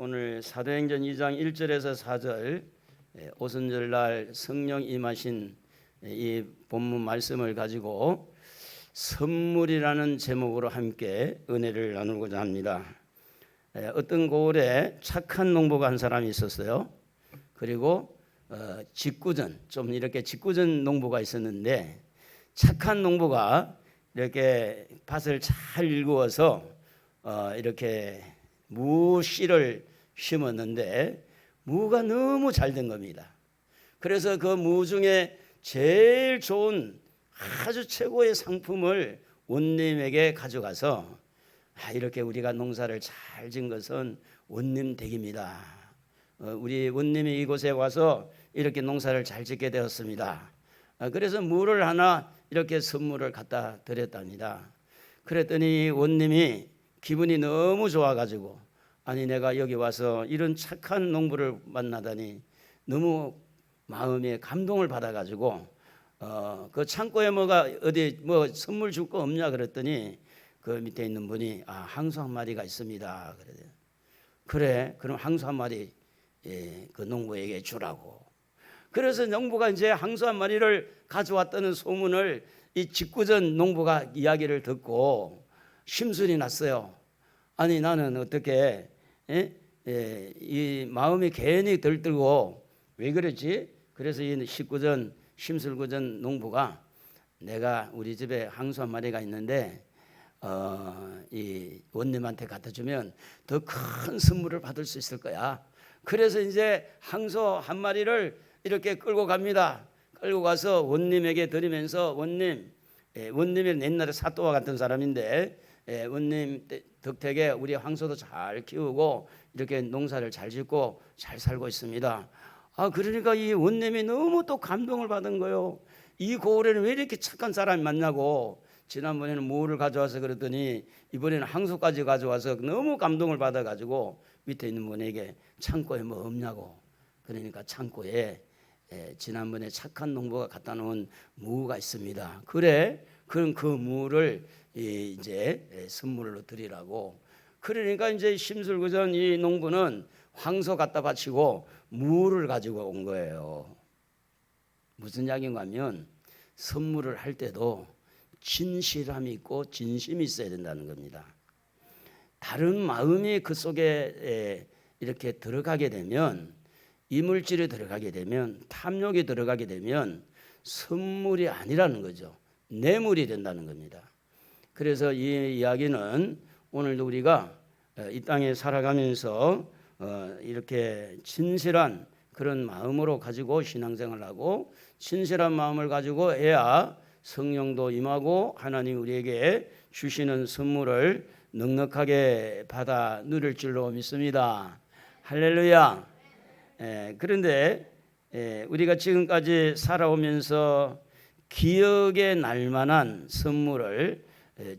오늘 사도행전 2장 1절에서 4절 오순절날 성령 임하신 이 본문 말씀을 가지고 선물이라는 제목으로 함께 은혜를 나누고자 합니다. 어떤 고을에 착한 농부가 한 사람이 있었어요. 그리고 직구전, 좀 이렇게 직구전 농부가 있었는데, 착한 농부가 이렇게 밭을 잘 일구어서 이렇게 무씨를 심었는데 무가 너무 잘 된 겁니다. 그래서 그 무 중에 제일 좋은 아주 최고의 상품을 원님에게 가져가서 이렇게 우리가 농사를 잘 지은 것은 원님 덕입니다. 우리 원님이 이곳에 와서 이렇게 농사를 잘 짓게 되었습니다. 그래서 무를 하나 이렇게 선물을 갖다 드렸답니다. 그랬더니 원님이 기분이 너무 좋아가지고, 아니 내가 여기 와서 이런 착한 농부를 만나다니 너무 마음에 감동을 받아가지고 그 창고에 뭐가 어디 뭐 선물 줄 거 없냐 그랬더니 그 밑에 있는 분이 항소 한 마리가 있습니다. 그래 그럼 항소 한 마리 그 농부에게 주라고. 그래서 농부가 이제 항소 한 마리를 가져왔다는 소문을 이 직구전 농부가 이야기를 듣고 심술이 났어요. 아니 나는 어떻게 이 마음이 괜히 들뜨고 왜 그랬지? 그래서 이 식구전 심술구전 농부가 내가 우리 집에 항소 한 마리가 있는데 이 원님한테 갖다 주면 더 큰 선물을 받을 수 있을 거야. 그래서 이제 항소 한 마리를 이렇게 끌고 갑니다. 끌고 가서 원님에게 드리면서 원님이 옛날에 사또와 같은 사람인데 원님 덕택에 우리 항소도 잘 키우고 이렇게 농사를 잘 짓고 잘 살고 있습니다. 그러니까 이 원님이 너무 또 감동을 받은 거예요. 이 고을에는 왜 이렇게 착한 사람이 많냐고. 지난번에는 무를 가져와서 그랬더니 이번에는 항소까지 가져와서 너무 감동을 받아가지고 밑에 있는 분에게 창고에 뭐 없냐고. 그러니까 창고에 지난번에 착한 농부가 갖다 놓은 무가 있습니다. 그래 그럼 그 무를 이제 선물로 드리라고. 그러니까 이제 심술구전 이 농부는 황소 갖다 바치고 무를 가지고 온 거예요. 무슨 이야기인가 하면 선물을 할 때도 진실함이 있고 진심이 있어야 된다는 겁니다. 다른 마음이 그 속에 이렇게 들어가게 되면, 이물질이 들어가게 되면, 탐욕이 들어가게 되면 선물이 아니라는 거죠. 뇌물이 된다는 겁니다. 그래서 이 이야기는 오늘도 우리가 이 땅에 살아가면서 이렇게 진실한 그런 마음으로 가지고 신앙생활을 하고 진실한 마음을 가지고 해야 성령도 임하고 하나님 우리에게 주시는 선물을 넉넉하게 받아 누릴 줄로 믿습니다. 할렐루야. 그런데 우리가 지금까지 살아오면서 기억에 날 만한 선물을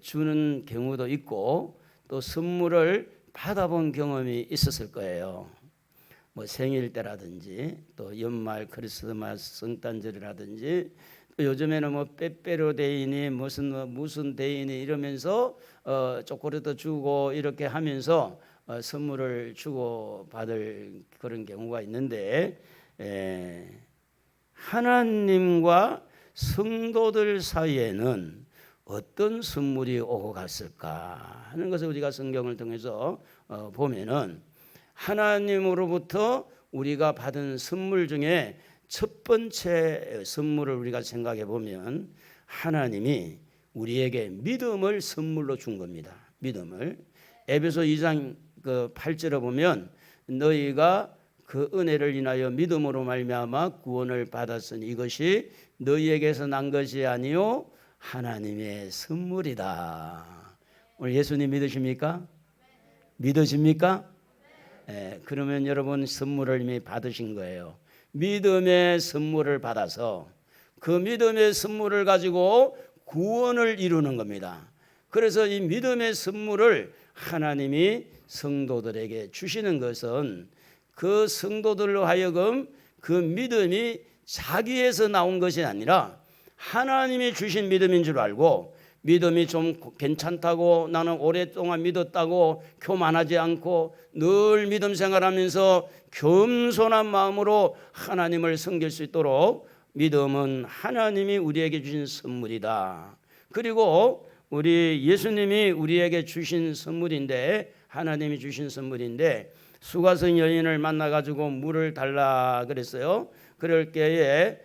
주는 경우도 있고 또 선물을 받아본 경험이 있었을 거예요. 뭐 생일 때라든지 또 연말 크리스마스 성탄절이라든지 또 요즘에는 뭐 빼빼로 데이니 무슨 데이니 이러면서 초콜릿도 주고 이렇게 하면서 선물을 주고 받을 그런 경우가 있는데, 하나님과 성도들 사이에는 어떤 선물이 오고 갔을까 하는 것을 우리가 성경을 통해서 보면은, 하나님으로부터 우리가 받은 선물 중에 첫 번째 선물을 우리가 생각해 보면 하나님이 우리에게 믿음을 선물로 준 겁니다. 믿음을. 에베소 2장 8절에 보면 너희가 그 은혜를 인하여 믿음으로 말미암아 구원을 받았으니 이것이 너희에게서 난 것이 아니요 하나님의 선물이다. 오늘 예수님 믿으십니까? 믿으십니까? 그러면 여러분 선물을 이미 받으신 거예요. 믿음의 선물을 받아서 그 믿음의 선물을 가지고 구원을 이루는 겁니다. 그래서 이 믿음의 선물을 하나님이 성도들에게 주시는 것은 그 성도들로 하여금 그 믿음이 자기에서 나온 것이 아니라 하나님이 주신 믿음인 줄 알고 믿음이 좀 괜찮다고 나는 오랫동안 믿었다고 교만하지 않고 늘 믿음 생활하면서 겸손한 마음으로 하나님을 섬길 수 있도록 믿음은 하나님이 우리에게 주신 선물이다. 그리고 우리 예수님이 우리에게 주신 선물인데 하나님이 주신 선물인데 수가성 여인을 만나가지고 물을 달라 그랬어요. 그럴 때에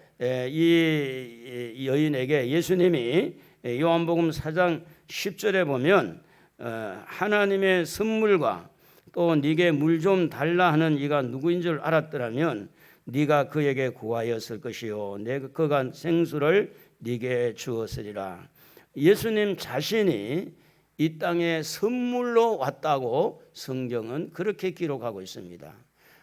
이 여인에게 예수님이 요한복음 4장 10절에 보면 하나님의 선물과 또 네게 물 좀 달라 하는 이가 누구인 줄 알았더라면 네가 그에게 구하였을 것이요 그가 생수를 네게 주었으리라. 예수님 자신이 이 땅에 선물로 왔다고 성경은 그렇게 기록하고 있습니다.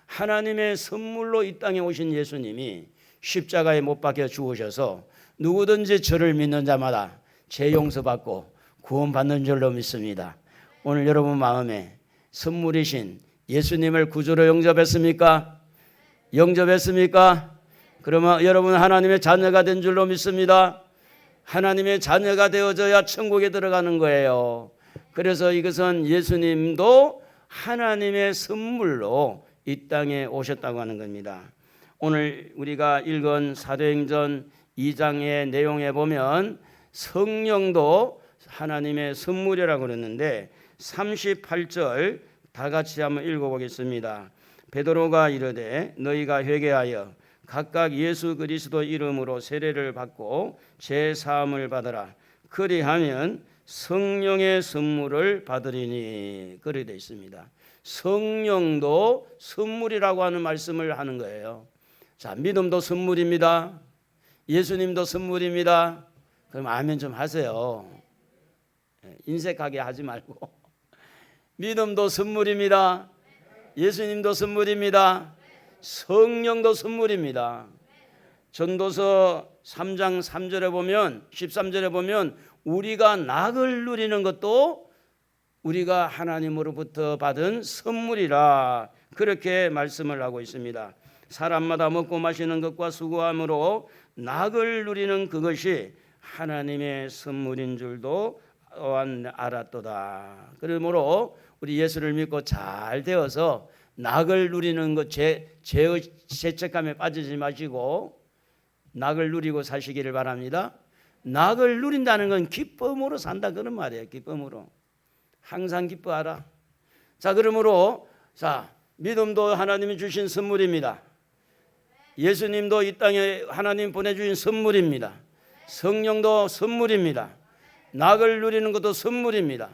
하나님의 선물로 이 땅에 오신 예수님이 십자가에 못 박혀 죽으셔서 누구든지 저를 믿는 자마다 죄 용서받고 구원받는 줄로 믿습니다. 오늘 여러분 마음에 선물이신 예수님을 구주로 영접했습니까? 영접했습니까? 그러면 여러분 하나님의 자녀가 된 줄로 믿습니다. 하나님의 자녀가 되어져야 천국에 들어가는 거예요. 그래서 이것은 예수님도 하나님의 선물로 이 땅에 오셨다고 하는 겁니다. 오늘 우리가 읽은 사도행전 2장의 내용에 보면 성령도 하나님의 선물이라고 그랬는데 38절 다 같이 한번 읽어보겠습니다. 베드로가 이르되 너희가 회개하여 각각 예수 그리스도 이름으로 세례를 받고 죄 사함을 받으라. 그리하면 성령의 선물을 받으리니. 그리 되어 있습니다. 성령도 선물이라고 하는 말씀을 하는 거예요. 자, 믿음도 선물입니다. 예수님도 선물입니다. 그럼 아멘 좀 하세요. 인색하게 하지 말고. 믿음도 선물입니다. 예수님도 선물입니다. 성령도 선물입니다. 전도서 3장 3절에 보면 13절에 보면 우리가 낙을 누리는 것도 우리가 하나님으로부터 받은 선물이라 그렇게 말씀을 하고 있습니다. 사람마다 먹고 마시는 것과 수고함으로 낙을 누리는 그것이 하나님의 선물인 줄도 알았도다. 그러므로 우리 예수를 믿고 잘 되어서 낙을 누리는 것, 죄의 죄책감에 빠지지 마시고 낙을 누리고 사시기를 바랍니다. 낙을 누린다는 건 기쁨으로 산다 그런 말이에요. 기쁨으로 항상 기뻐하라. 자, 그러므로 믿음도 하나님이 주신 선물입니다. 예수님도 이 땅에 하나님 보내주신 선물입니다. 성령도 선물입니다. 낙을 누리는 것도 선물입니다.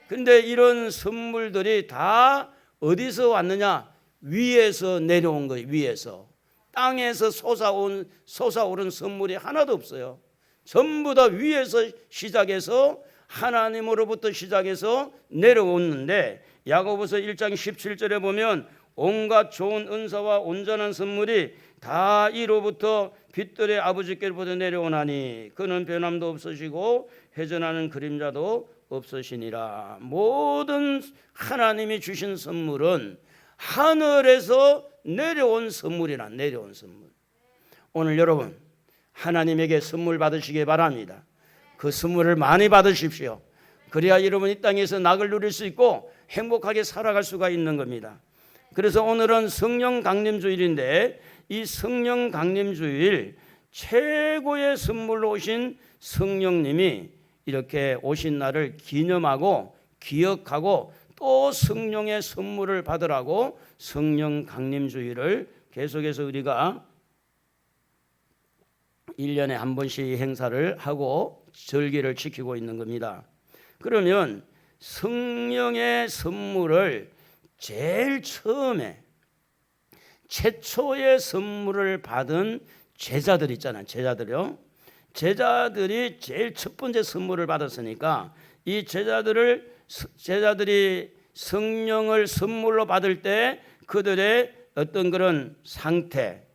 그런데 이런 선물들이 다 어디서 왔느냐? 위에서 내려온 거예요. 위에서. 땅에서 솟아오른 선물이 하나도 없어요. 전부 다 위에서 시작해서 하나님으로부터 시작해서 내려오는데 야고보서 1장 17절에 보면 온갖 좋은 은사와 온전한 선물이 다 이로부터 빛들의 아버지께로부터 내려오나니 그는 변함도 없으시고 회전하는 그림자도 없으시니라. 모든 하나님이 주신 선물은 하늘에서 내려온 선물이라. 내려온 선물. 오늘 여러분 하나님에게 선물 받으시기 바랍니다. 그 선물을 많이 받으십시오. 그래야 여러분 이 땅에서 낙을 누릴 수 있고 행복하게 살아갈 수가 있는 겁니다. 그래서 오늘은 성령 강림주일인데 이 성령 강림주일 최고의 선물로 오신 성령님이 이렇게 오신 날을 기념하고 기억하고 또 성령의 선물을 받으라고 성령 강림주일을 계속해서 우리가 1년에 한 번씩 행사를 하고 절기를 지키고 있는 겁니다. 그러면 성령의 선물을 제일 처음에 최초의 선물을 받은 제자들 있잖아요. 제자들이요. 제자들이 제일 첫 번째 선물을 받았으니까 이 제자들이 성령을 선물로 받을 때 그들의 어떤 그런 상태,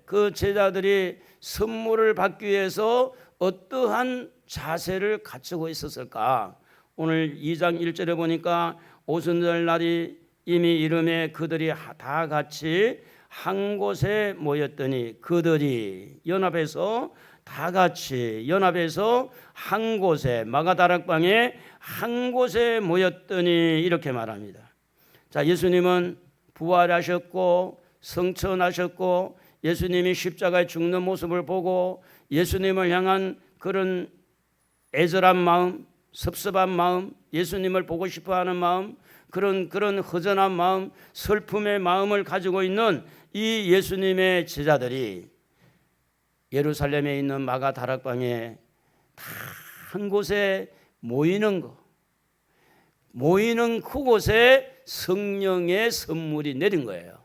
그 제자들이 선물을 받기 위해서 어떠한 자세를 갖추고 있었을까? 오늘 2장 1절에 보니까 오순절 날이 이미 이름에 그들이 다 같이 한 곳에 모였더니 그들이 연합해서 다 같이 연합해서 한 곳에 마가다락방에 한 곳에 모였더니 이렇게 말합니다. 자, 예수님은 부활하셨고 성천하셨고 예수님이 십자가에 죽는 모습을 보고 예수님을 향한 그런 애절한 마음, 섭섭한 마음, 예수님을 보고 싶어하는 마음, 그런 허전한 마음, 슬픔의 마음을 가지고 있는 이 예수님의 제자들이 예루살렘에 있는 마가 다락방에 다 한 곳에 모이는 거, 모이는 그곳에 성령의 선물이 내린 거예요.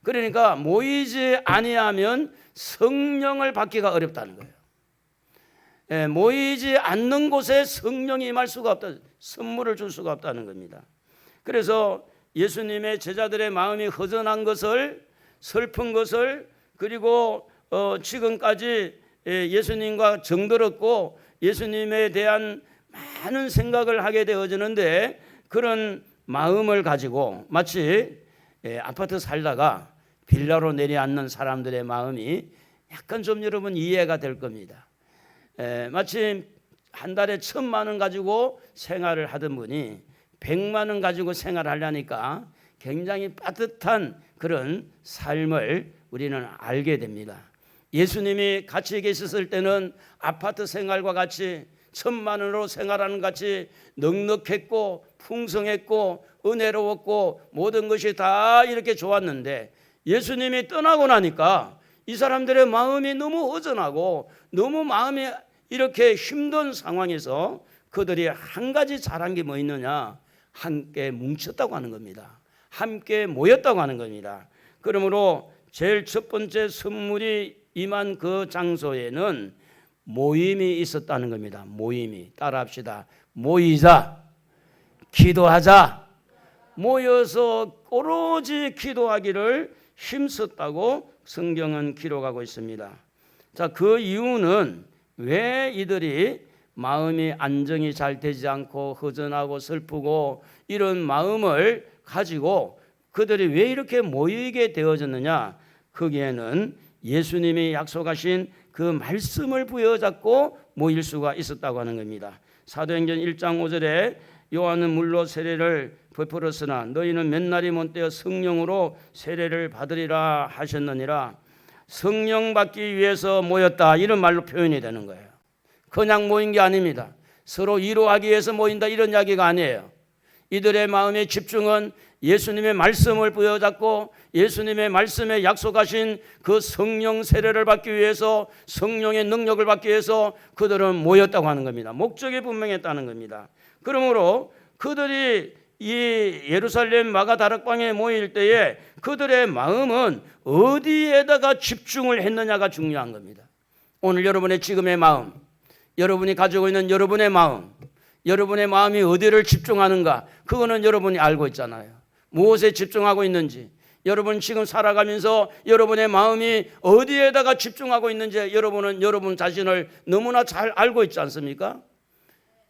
그러니까 모이지 아니하면 성령을 받기가 어렵다는 거예요. 모이지 않는 곳에 성령이 임할 수가 없다, 선물을 줄 수가 없다는 겁니다. 그래서 예수님의 제자들의 마음이 허전한 것을, 슬픈 것을, 그리고 지금까지 예수님과 정들었고 예수님에 대한 많은 생각을 하게 되어지는데, 그런 마음을 가지고 마치 아파트 살다가 빌라로 내려앉는 사람들의 마음이 약간 좀 여러분 이해가 될 겁니다. 마치 한 달에 1,000만 원 가지고 생활을 하던 분이 100만 원 가지고 생활하려니까 굉장히 빠듯한 그런 삶을 우리는 알게 됩니다. 예수님이 같이 계셨을 때는 아파트 생활과 같이 1,000만 원으로 생활하는 같이 넉넉했고 풍성했고 은혜로웠고 모든 것이 다 이렇게 좋았는데, 예수님이 떠나고 나니까 이 사람들의 마음이 너무 허전하고 너무 마음이 이렇게 힘든 상황에서 그들이 한 가지 잘한 게 뭐 있느냐? 함께 뭉쳤다고 하는 겁니다. 함께 모였다고 하는 겁니다. 그러므로 제일 첫 번째 선물이 임한 그 장소에는 모임이 있었다는 겁니다. 모임이. 따라합시다. 모이자, 기도하자, 모여서 오로지 기도하기를 힘썼다고 성경은 기록하고 있습니다. 자, 그 이유는 왜 이들이 마음이 안정이 잘 되지 않고 허전하고 슬프고 이런 마음을 가지고 그들이 왜 이렇게 모이게 되어졌느냐? 거기에는 예수님이 약속하신 그 말씀을 부여잡고 모일 수가 있었다고 하는 겁니다. 사도행전 1장 5절에 요한은 물로 세례를 베풀었으나 너희는 몇 날이 못되어 성령으로 세례를 받으리라 하셨느니라. 성령 받기 위해서 모였다, 이런 말로 표현이 되는 거예요. 그냥 모인 게 아닙니다. 서로 위로하기 위해서 모인다, 이런 이야기가 아니에요. 이들의 마음의 집중은 예수님의 말씀을 부여잡고 예수님의 말씀에 약속하신 그 성령 세례를 받기 위해서, 성령의 능력을 받기 위해서 그들은 모였다고 하는 겁니다. 목적이 분명했다는 겁니다. 그러므로 그들이 이 예루살렘 마가다락방에 모일 때에 그들의 마음은 어디에다가 집중을 했느냐가 중요한 겁니다. 오늘 여러분의 지금의 마음, 여러분이 가지고 있는 여러분의 마음, 여러분의 마음이 어디를 집중하는가, 그거는 여러분이 알고 있잖아요. 무엇에 집중하고 있는지, 여러분 지금 살아가면서 여러분의 마음이 어디에다가 집중하고 있는지 여러분은 여러분 자신을 너무나 잘 알고 있지 않습니까?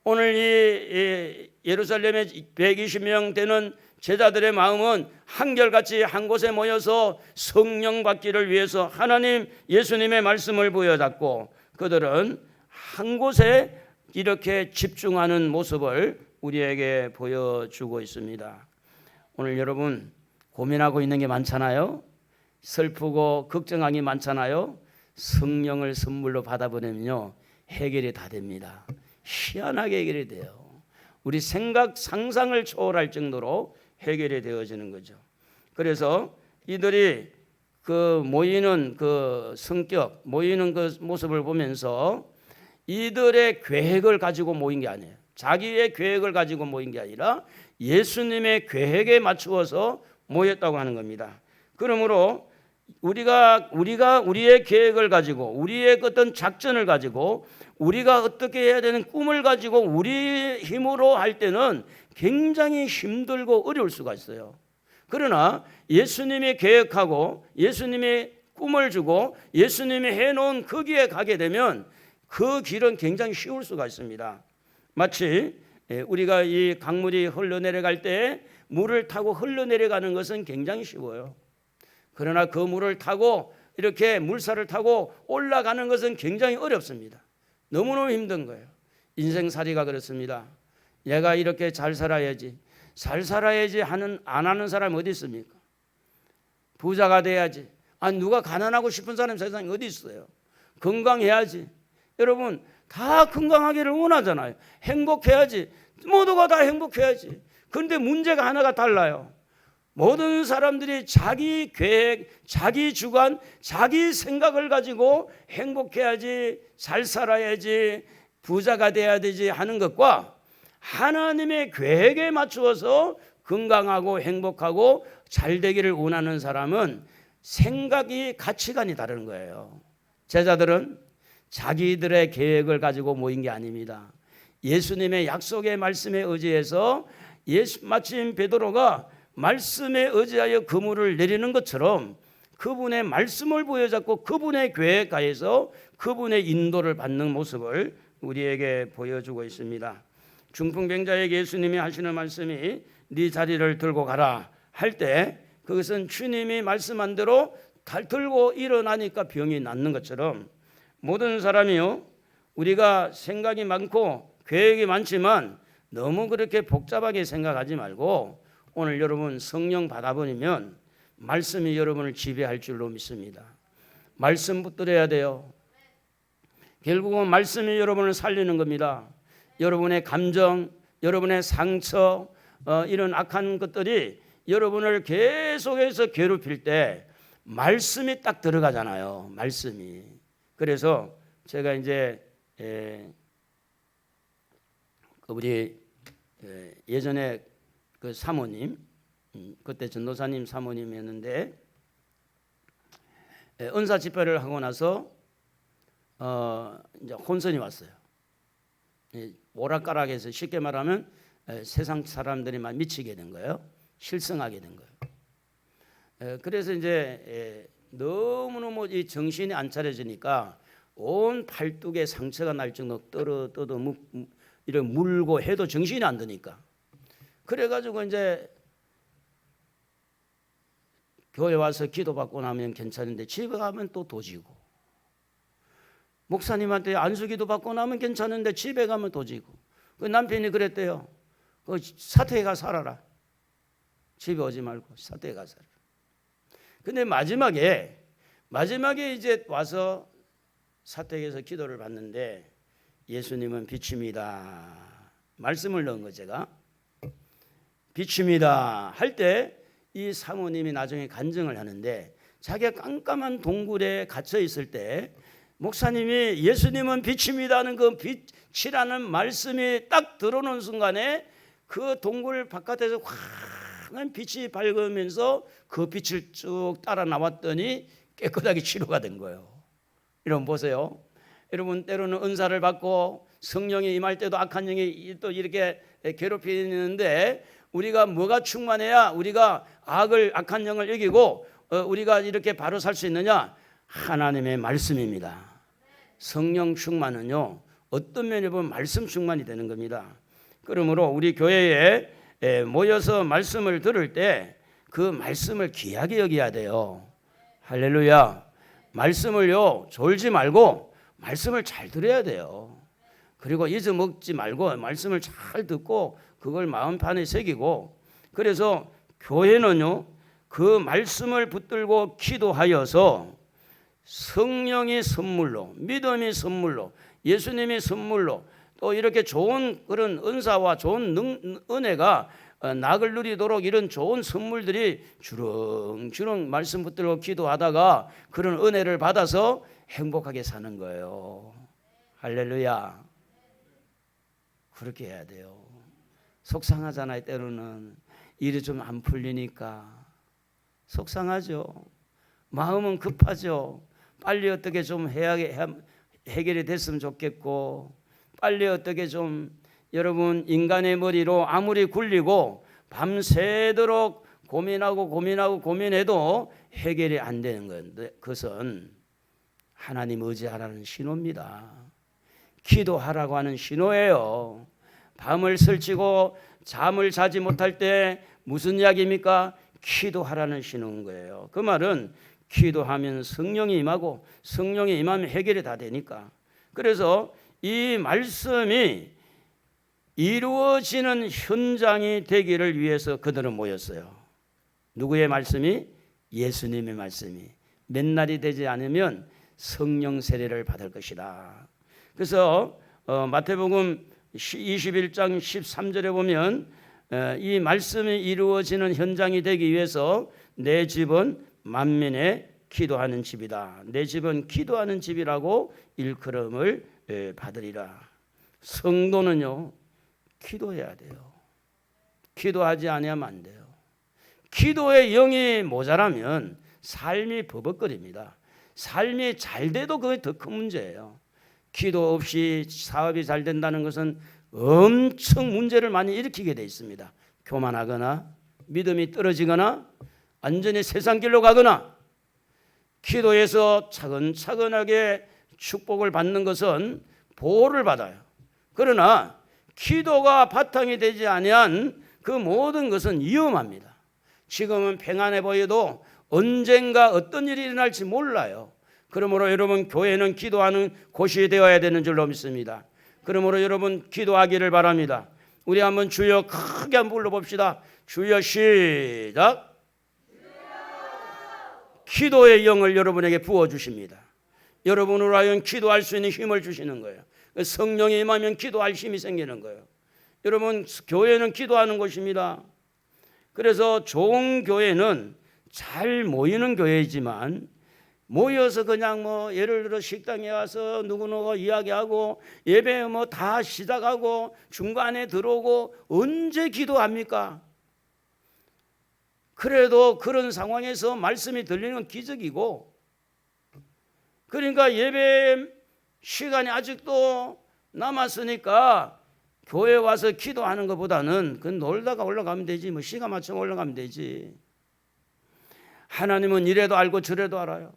오늘 이 예루살렘에 120명 되는 제자들의 마음은 한결같이 한 곳에 모여서 성령 받기를 위해서 하나님 예수님의 말씀을 부여잡고 그들은 한 곳에 이렇게 집중하는 모습을 우리에게 보여주고 있습니다. 오늘 여러분 고민하고 있는 게 많잖아요. 슬프고 걱정하기 많잖아요. 성령을 선물로 받아보내면요, 해결이 다 됩니다. 희한하게 해결이 돼요. 우리 생각, 상상을 초월할 정도로 해결이 되어지는 거죠. 그래서 이들이 그 모이는 그 성격, 모이는 그 모습을 보면서 이들의 계획을 가지고 모인 게 아니에요. 자기의 계획을 가지고 모인 게 아니라 예수님의 계획에 맞추어서 모였다고 하는 겁니다. 그러므로 우리가 우리의 계획을 가지고 우리의 어떤 작전을 가지고 우리가 어떻게 해야 되는 꿈을 가지고 우리 힘으로 할 때는 굉장히 힘들고 어려울 수가 있어요. 그러나 예수님이 계획하고 예수님이 꿈을 주고 예수님이 해놓은 거기에 가게 되면 그 길은 굉장히 쉬울 수가 있습니다. 마치 우리가 이 강물이 흘러내려갈 때 물을 타고 흘러내려가는 것은 굉장히 쉬워요. 그러나 그 물을 타고 이렇게 물살을 타고 올라가는 것은 굉장히 어렵습니다. 너무너무 힘든 거예요. 인생살이가 그렇습니다. 내가 이렇게 잘 살아야지 안 하는 사람이 어디 있습니까? 부자가 돼야지. 누가 가난하고 싶은 사람 세상에 어디 있어요? 건강해야지. 여러분 다 건강하기를 원하잖아요. 행복해야지. 모두가 다 행복해야지. 그런데 문제가 하나가 달라요. 모든 사람들이 자기 계획, 자기 주관, 자기 생각을 가지고 행복해야지, 잘 살아야지, 부자가 돼야 되지 하는 것과 하나님의 계획에 맞추어서 건강하고 행복하고 잘 되기를 원하는 사람은 생각이, 가치관이 다른 거예요. 제자들은 자기들의 계획을 가지고 모인 게 아닙니다. 예수님의 약속의 말씀에 의지해서 마침 베드로가 말씀에 의지하여 그물을 내리는 것처럼 그분의 말씀을 부여잡고 그분의 계획하에서 그분의 인도를 받는 모습을 우리에게 보여주고 있습니다. 중풍병자에게 예수님이 하시는 말씀이 네 자리를 들고 가라 할 때 그것은 주님이 말씀한 대로 들고 일어나니까 병이 낫는 것처럼 모든 사람이요, 우리가 생각이 많고 계획이 많지만 너무 그렇게 복잡하게 생각하지 말고 오늘 여러분 성령 받아버리면 말씀이 여러분을 지배할 줄로 믿습니다. 말씀 붙들어야 돼요. 결국은 말씀이 여러분을 살리는 겁니다. 여러분의 감정, 여러분의 상처, 이런 악한 것들이 여러분을 계속해서 괴롭힐 때 말씀이 딱 들어가잖아요. 말씀이. 그래서 제가 이제 우리 예전에 그 사모님, 그때 전도사님 사모님이었는데 은사 집회를 하고 나서 이제 혼선이 왔어요. 오락가락해서 쉽게 말하면 세상 사람들이만 미치게 된 거예요. 실성하게 된 거예요. 그래서 이제 너무너무 이 정신이 안 차려지니까 온 팔뚝에 상처가 날 정도로 떠도 이렇게 물고 해도 정신이 안 드니까. 그래가지고 이제 교회 와서 기도받고 나면 괜찮은데 집에 가면 또 도지고, 목사님한테 안수기도 받고 나면 괜찮은데 집에 가면 도지고. 그 남편이 그랬대요. 그 사택에 가 살아라. 집에 오지 말고 사택에 가 살아라. 근데 마지막에 이제 와서 사택에서 기도를 받는데 예수님은 빛입니다. 말씀을 넣은 거 제가. 빛입니다 할 때 이 사모님이 나중에 간증을 하는데 자기가 깜깜한 동굴에 갇혀 있을 때 목사님이 예수님은 빛입니다 하는 그 빛이라는 말씀이 딱 들어오는 순간에 그 동굴 바깥에서 환한 빛이 밝으면서 그 빛을 쭉 따라 나왔더니 깨끗하게 치료가 된 거예요. 여러분 보세요. 여러분 때로는 은사를 받고 성령이 임할 때도 악한 영이 또 이렇게 괴롭히는데 우리가 뭐가 충만해야 우리가 악한 영을 이기고 우리가 이렇게 바로 살 수 있느냐? 하나님의 말씀입니다. 성령 충만은요, 어떤 면에 보면 말씀 충만이 되는 겁니다. 그러므로 우리 교회에 모여서 말씀을 들을 때 그 말씀을 귀하게 여겨야 돼요. 할렐루야. 말씀을요 졸지 말고 말씀을 잘 들어야 돼요. 그리고 잊어먹지 말고 말씀을 잘 듣고 그걸 마음판에 새기고, 그래서 교회는요 그 말씀을 붙들고 기도하여서 성령이 선물로, 믿음이 선물로, 예수님이 선물로 또 이렇게 좋은 그런 은사와 좋은 은혜가 낙을 누리도록 이런 좋은 선물들이 주렁주렁 말씀 붙들고 기도하다가 그런 은혜를 받아서 행복하게 사는 거예요. 할렐루야. 그렇게 해야 돼요. 속상하잖아요. 때로는 일이 좀 안 풀리니까 속상하죠. 마음은 급하죠. 빨리 어떻게 좀 해결이 됐으면 좋겠고, 빨리 어떻게 좀 여러분 인간의 머리로 아무리 굴리고 밤새도록 고민해도 해결이 안 되는 건데 그것은 하나님 의지하라는 신호입니다. 기도하라고 하는 신호예요. 밤을 설치고 잠을 자지 못할 때 무슨 이야기입니까? 기도하라는 신호인 거예요. 그 말은 기도하면 성령이 임하고 성령이 임하면 해결이 다 되니까. 그래서 이 말씀이 이루어지는 현장이 되기를 위해서 그들은 모였어요. 누구의 말씀이? 예수님의 말씀이. 몇 날이 되지 않으면 성령 세례를 받을 것이다. 그래서 마태복음 21장 13절에 보면 이 말씀이 이루어지는 현장이 되기 위해서 내 집은 만민의 기도하는 집이다. 내 집은 기도하는 집이라고 일컬음을 받으리라. 성도는요, 기도해야 돼요. 기도하지 아니하면 안 돼요. 기도의 영이 모자라면 삶이 버벅거립니다. 삶이 잘 돼도 그게 더 큰 문제예요. 기도 없이 사업이 잘 된다는 것은 엄청 문제를 많이 일으키게 돼 있습니다. 교만하거나 믿음이 떨어지거나 완전히 세상 길로 가거나. 기도해서 차근차근하게 축복을 받는 것은 보호를 받아요. 그러나 기도가 바탕이 되지 아니한 그 모든 것은 위험합니다. 지금은 평안해 보여도 언젠가 어떤 일이 일어날지 몰라요. 그러므로 여러분, 교회는 기도하는 곳이 되어야 되는 줄로 믿습니다. 그러므로 여러분, 기도하기를 바랍니다. 우리 한번 주여 크게 한번 불러봅시다. 주여, 시작. 기도의 영을 여러분에게 부어주십니다. 여러분으로 하여금 기도할 수 있는 힘을 주시는 거예요. 성령이 임하면 기도할 힘이 생기는 거예요. 여러분, 교회는 기도하는 곳입니다. 그래서 좋은 교회는 잘 모이는 교회이지만, 모여서 그냥 예를 들어 식당에 와서 누구누구 이야기하고 예배 다 시작하고 중간에 들어오고 언제 기도합니까? 그래도 그런 상황에서 말씀이 들리는 건 기적이고, 그러니까 예배 시간이 아직도 남았으니까 교회 와서 기도하는 것보다는 그건 놀다가 올라가면 되지, 시간 맞춰 올라가면 되지. 하나님은 이래도 알고 저래도 알아요.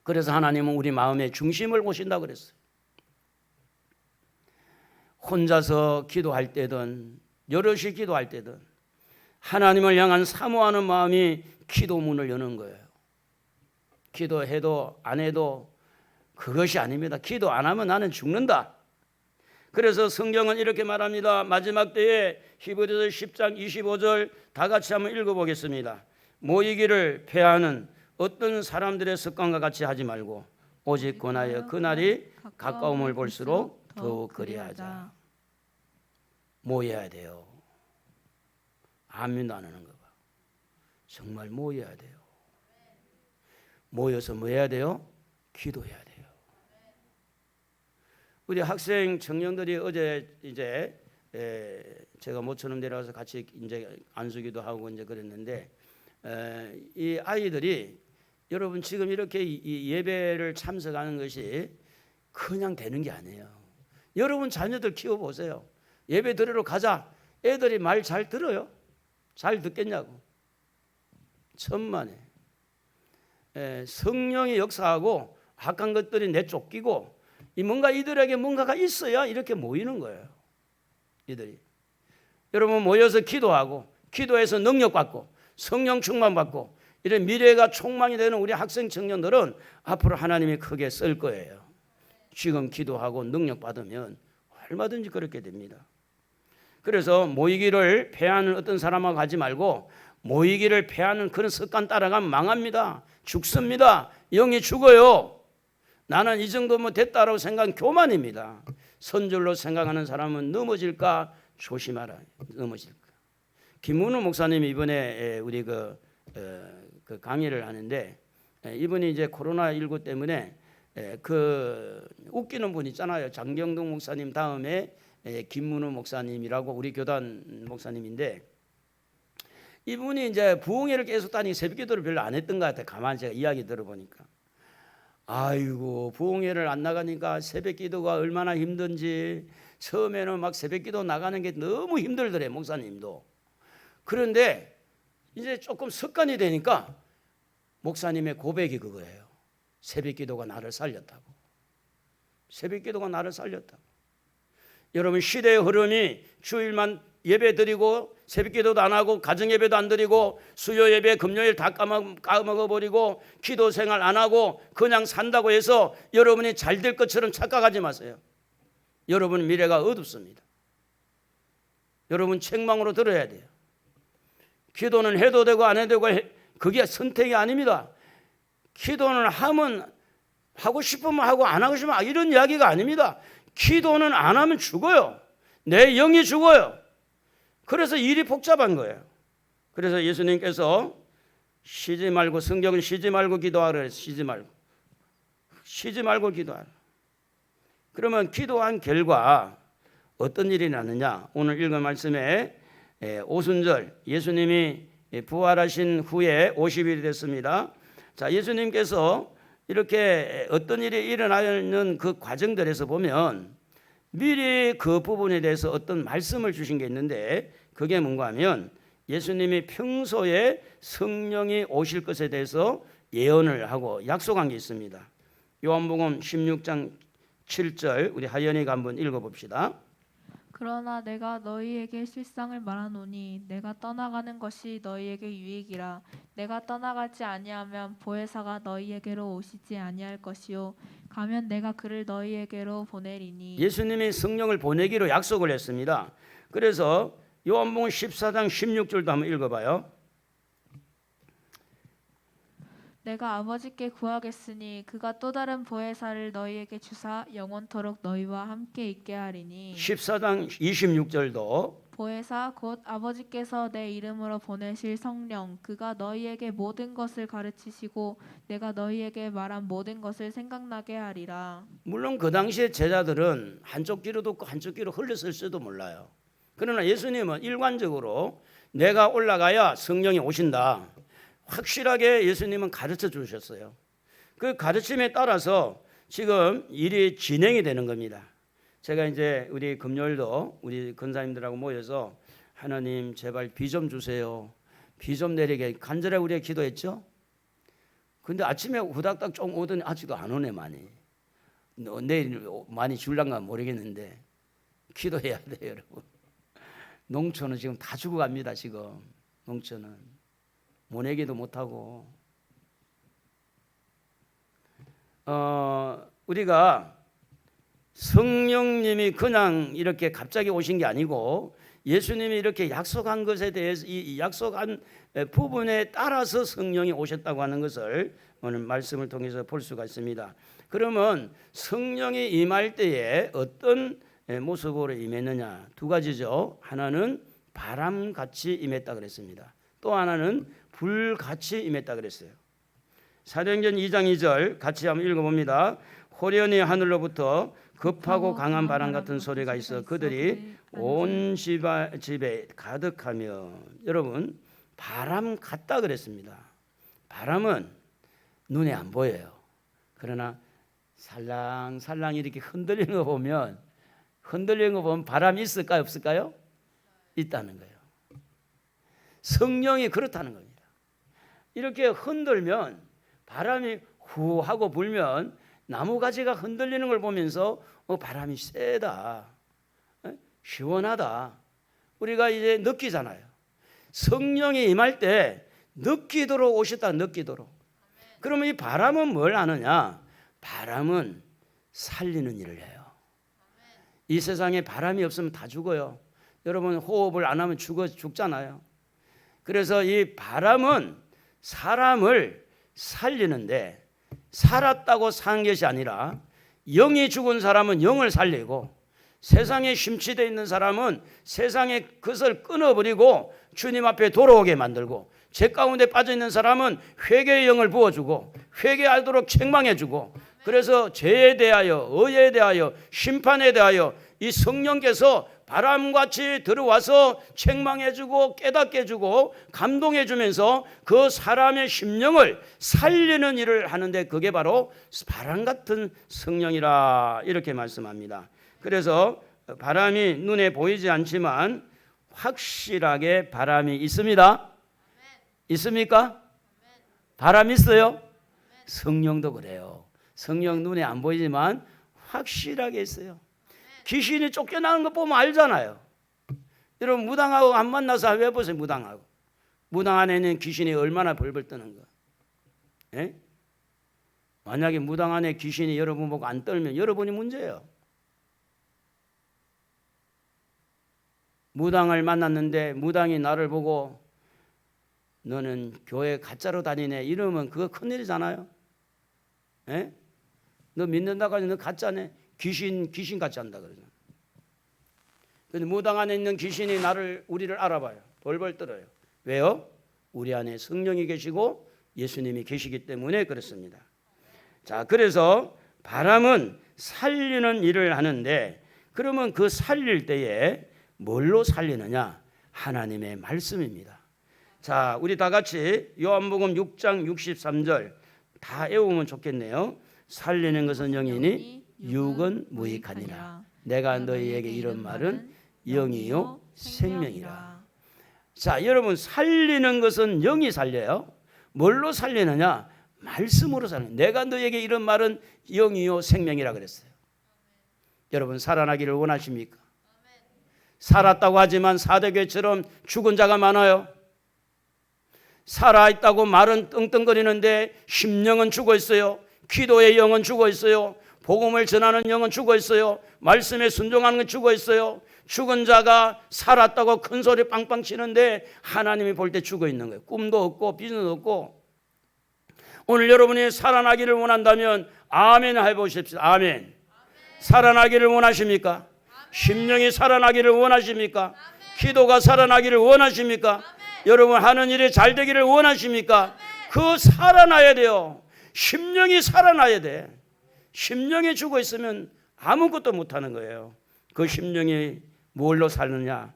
그래서 하나님은 우리 마음의 중심을 보신다고 그랬어요. 혼자서 기도할 때든 여럿이 기도할 때든 하나님을 향한 사모하는 마음이 기도문을 여는 거예요. 기도해도 안 해도 그것이 아닙니다. 기도 안 하면 나는 죽는다. 그래서 성경은 이렇게 말합니다. 마지막 때에 히브리서 10장 25절 다 같이 한번 읽어보겠습니다. 모이기를 패하는 어떤 사람들의 습관과 같이 하지 말고 오직 권하여 그날이 가까움을 볼수록 더욱 그리하자. 모여야 돼요. 아멘도 안 하는 거 봐. 정말 모여야 돼요. 모여서 뭐 해야 돼요? 기도해야 돼요. 우리 학생 청년들이 어제 이제 제가 모처럼 내려와서 같이 이제 안수기도 하고 이제 그랬는데, 이 아이들이 여러분 지금 이렇게 이 예배를 참석하는 것이 그냥 되는 게 아니에요. 여러분 자녀들 키워보세요. 예배 들으러 가자. 애들이 말 잘 들어요? 잘 듣겠냐고. 천만에. 성령이 역사하고 악한 것들이 내쫓기고 뭔가 이들에게 뭔가가 있어야 이렇게 모이는 거예요. 이들이. 여러분 모여서 기도하고 기도해서 능력 받고 성령 충만 받고 이런 미래가 촉망이 되는 우리 학생 청년들은 앞으로 하나님이 크게 쓸 거예요. 지금 기도하고 능력 받으면 얼마든지 그렇게 됩니다. 그래서 모이기를 패하는 어떤 사람하고 가지 말고 모이기를 패하는 그런 습관 따라가면 망합니다. 죽습니다. 영이 죽어요. 나는 이 정도면 됐다라고 생각하는 교만입니다. 선줄로 생각하는 사람은 넘어질까 조심하라. 넘어질까. 김문우 목사님이 이번에 우리 그 강의를 하는데, 이분이 이제 코로나19 때문에 그 웃기는 분 있잖아요. 장경동 목사님 다음에 김문우 목사님이라고 우리 교단 목사님인데, 이분이 이제 부흥회를 계속 다니고 새벽기도를 별로 안 했던 것 같아요. 가만히 제가 이야기 들어보니까. 아이고 부흥회를 안 나가니까 새벽기도가 얼마나 힘든지, 처음에는 막 새벽기도 나가는 게 너무 힘들더래 목사님도. 그런데 이제 조금 습관이 되니까 목사님의 고백이 그거예요. 새벽기도가 나를 살렸다고. 새벽기도가 나를 살렸다고. 여러분 시대의 흐름이 주일만 예배 드리고 새벽기도도 안 하고 가정예배도 안 드리고 수요예배 금요일 다 까먹어버리고 기도 생활 안 하고 그냥 산다고 해서 여러분이 잘 될 것처럼 착각하지 마세요. 여러분 미래가 어둡습니다. 여러분 책망으로 들어야 돼요. 기도는 해도 되고 안 해도 되고 그게 선택이 아닙니다. 기도는 하면 하고 싶으면 하고 안 하고 싶으면 이런 이야기가 아닙니다. 기도는 안 하면 죽어요. 내 영이 죽어요. 그래서 일이 복잡한 거예요. 그래서 예수님께서 쉬지 말고, 성경은 쉬지 말고 기도하라 그랬어요. 쉬지 말고 기도하라. 그러면 기도한 결과 어떤 일이 나느냐? 오늘 읽은 말씀에 오순절 예수님이 부활하신 후에 50일이 됐습니다. 자, 예수님께서 이렇게 어떤 일이 일어나는 그 과정들에서 보면 미리 그 부분에 대해서 어떤 말씀을 주신 게 있는데 그게 뭔가 하면 예수님이 평소에 성령이 오실 것에 대해서 예언을 하고 약속한 게 있습니다. 요한복음 16장 7절 우리 하연이가 한번 읽어봅시다. 그러나 내가 너희에게 실상을 말하노니 내가 떠나가는 것이 너희에게 유익이라. 내가 떠나가지 아니하면 보혜사가 너희에게로 오시지 아니할 것이요 가면 내가 그를 너희에게로 보내리니. 예수님이 성령을 보내기로 약속을 했습니다. 그래서 요한복음 14장 16절도 한번 읽어봐요. 내가 아버지께 구하겠으니 그가 또 다른 보혜사를 너희에게 주사 영원토록 너희와 함께 있게 하리니. 14장 26절도 보혜사 곧 아버지께서 내 이름으로 보내실 성령 그가 너희에게 모든 것을 가르치시고 내가 너희에게 말한 모든 것을 생각나게 하리라. 물론 그 당시에 제자들은 한쪽 귀로 듣고 한쪽 귀로 흘렸을지도 몰라요. 그러나 예수님은 일관적으로 내가 올라가야 성령이 오신다. 확실하게 예수님은 가르쳐 주셨어요. 그 가르침에 따라서 지금 일이 진행이 되는 겁니다. 제가 이제 우리 금요일도 우리 권사님들하고 모여서 하나님 제발 비 좀 주세요. 비 좀 내리게 간절하게 우리가 기도했죠. 근데 아침에 후닥닥 좀 오더니 아직도 안 오네 많이. 내일 많이 줄란가 모르겠는데 기도해야 돼요 여러분. 농촌은 지금 다 죽어갑니다. 지금 농촌은. 모내기도 못하고 우리가 성령님이 그냥 이렇게 갑자기 오신 게 아니고 예수님이 이렇게 약속한 것에 대해서 이 약속한 부분에 따라서 성령이 오셨다고 하는 것을 오늘 말씀을 통해서 볼 수가 있습니다. 그러면 성령이 임할 때에 어떤 모습으로 임했느냐? 두 가지죠. 하나는 바람같이 임했다 그랬습니다. 또 하나는 불같이 임했다 그랬어요. 사도행전 2장 2절 같이 한번 읽어봅니다. 호련히 하늘로부터 급하고 강한 바람 같은 소리가 있어 그들이 온 집에 가득하며. 여러분 바람 같다 그랬습니다. 바람은 눈에 안 보여요. 그러나 살랑살랑 이렇게 흔들리는 거 보면 바람이 있을까요 없을까요? 있다는 거예요. 성령이 그렇다는 겁니다. 이렇게 흔들면 바람이 후 하고 불면 나무가지가 흔들리는 걸 보면서 바람이 세다, 시원하다 우리가 이제 느끼잖아요. 성령이 임할 때 느끼도록 오셨다. 느끼도록. 그러면 이 바람은 뭘 하느냐? 바람은 살리는 일을 해요. 이 세상에 바람이 없으면 다 죽어요. 여러분 호흡을 안 하면 죽잖아요. 그래서 이 바람은 사람을 살리는데 살았다고 사는 것이 아니라 영이 죽은 사람은 영을 살리고 세상에 심취되어 있는 사람은 세상의 것을 끊어버리고 주님 앞에 돌아오게 만들고 죄 가운데 빠져있는 사람은 회개의 영을 부어주고 회개하도록 책망해주고 그래서 죄에 대하여 의에 대하여 심판에 대하여 이 성령께서 바람같이 들어와서 책망해주고 깨닫게 해주고 감동해주면서 그 사람의 심령을 살리는 일을 하는데 그게 바로 바람 같은 성령이라 이렇게 말씀합니다. 그래서 바람이 눈에 보이지 않지만 확실하게 바람이 있습니다. 있습니까? 바람 있어요? 성령도 그래요. 성령 눈에 안 보이지만 확실하게 있어요. 귀신이 쫓겨나는 거 보면 알잖아요. 여러분 무당하고 안 만나서 해보세요. 무당하고. 무당 안에 있는 귀신이 얼마나 벌벌 떠는 거. 예? 만약에 무당 안에 귀신이 여러분 보고 안 떨면 여러분이 문제예요. 무당을 만났는데 무당이 나를 보고 너는 교회 가짜로 다니네 이러면 그거 큰일이잖아요. 예? 너 믿는다고 하지 너 가짜네. 귀신 같이 한다 그러죠. 근데 무당 안에 있는 귀신이 우리를 알아봐요. 벌벌 떨어요. 왜요? 우리 안에 성령이 계시고 예수님이 계시기 때문에 그렇습니다. 자, 그래서 바람은 살리는 일을 하는데 그러면 그 살릴 때에 뭘로 살리느냐? 하나님의 말씀입니다. 자, 우리 다 같이 요한복음 6장 63절 다 외우면 좋겠네요. 살리는 것은 영이니 육은 무익하니라. 내가 너희에게 이런 말은 영이요 생명이라. 자, 여러분 살리는 것은 영이 살려요. 뭘로 살리느냐? 말씀으로 살려요. 내가 너희에게 이런 말은 영이요 생명이라 그랬어요. 여러분 살아나기를 원하십니까? 살았다고 하지만 사대교회처럼 죽은 자가 많아요. 살아있다고 말은 떵떵거리는데 심령은 죽어 있어요. 기도의 영은 죽어 있어요. 복음을 전하는 영은 죽어 있어요. 말씀에 순종하는 건 죽어 있어요. 죽은 자가 살았다고 큰 소리 빵빵 치는데 하나님이 볼 때 죽어 있는 거예요. 꿈도 없고 비전도 없고. 오늘 여러분이 살아나기를 원한다면 아멘 해보십시오. 아멘. 살아나기를 원하십니까? 심령이 살아나기를 원하십니까? 기도가 살아나기를 원하십니까? 여러분 하는 일이 잘 되기를 원하십니까? 그 살아나야 돼요. 심령이 살아나야 돼. 심령이 죽어 있으면 아무것도 못하는 거예요. 그 심령이 뭘로 사느냐?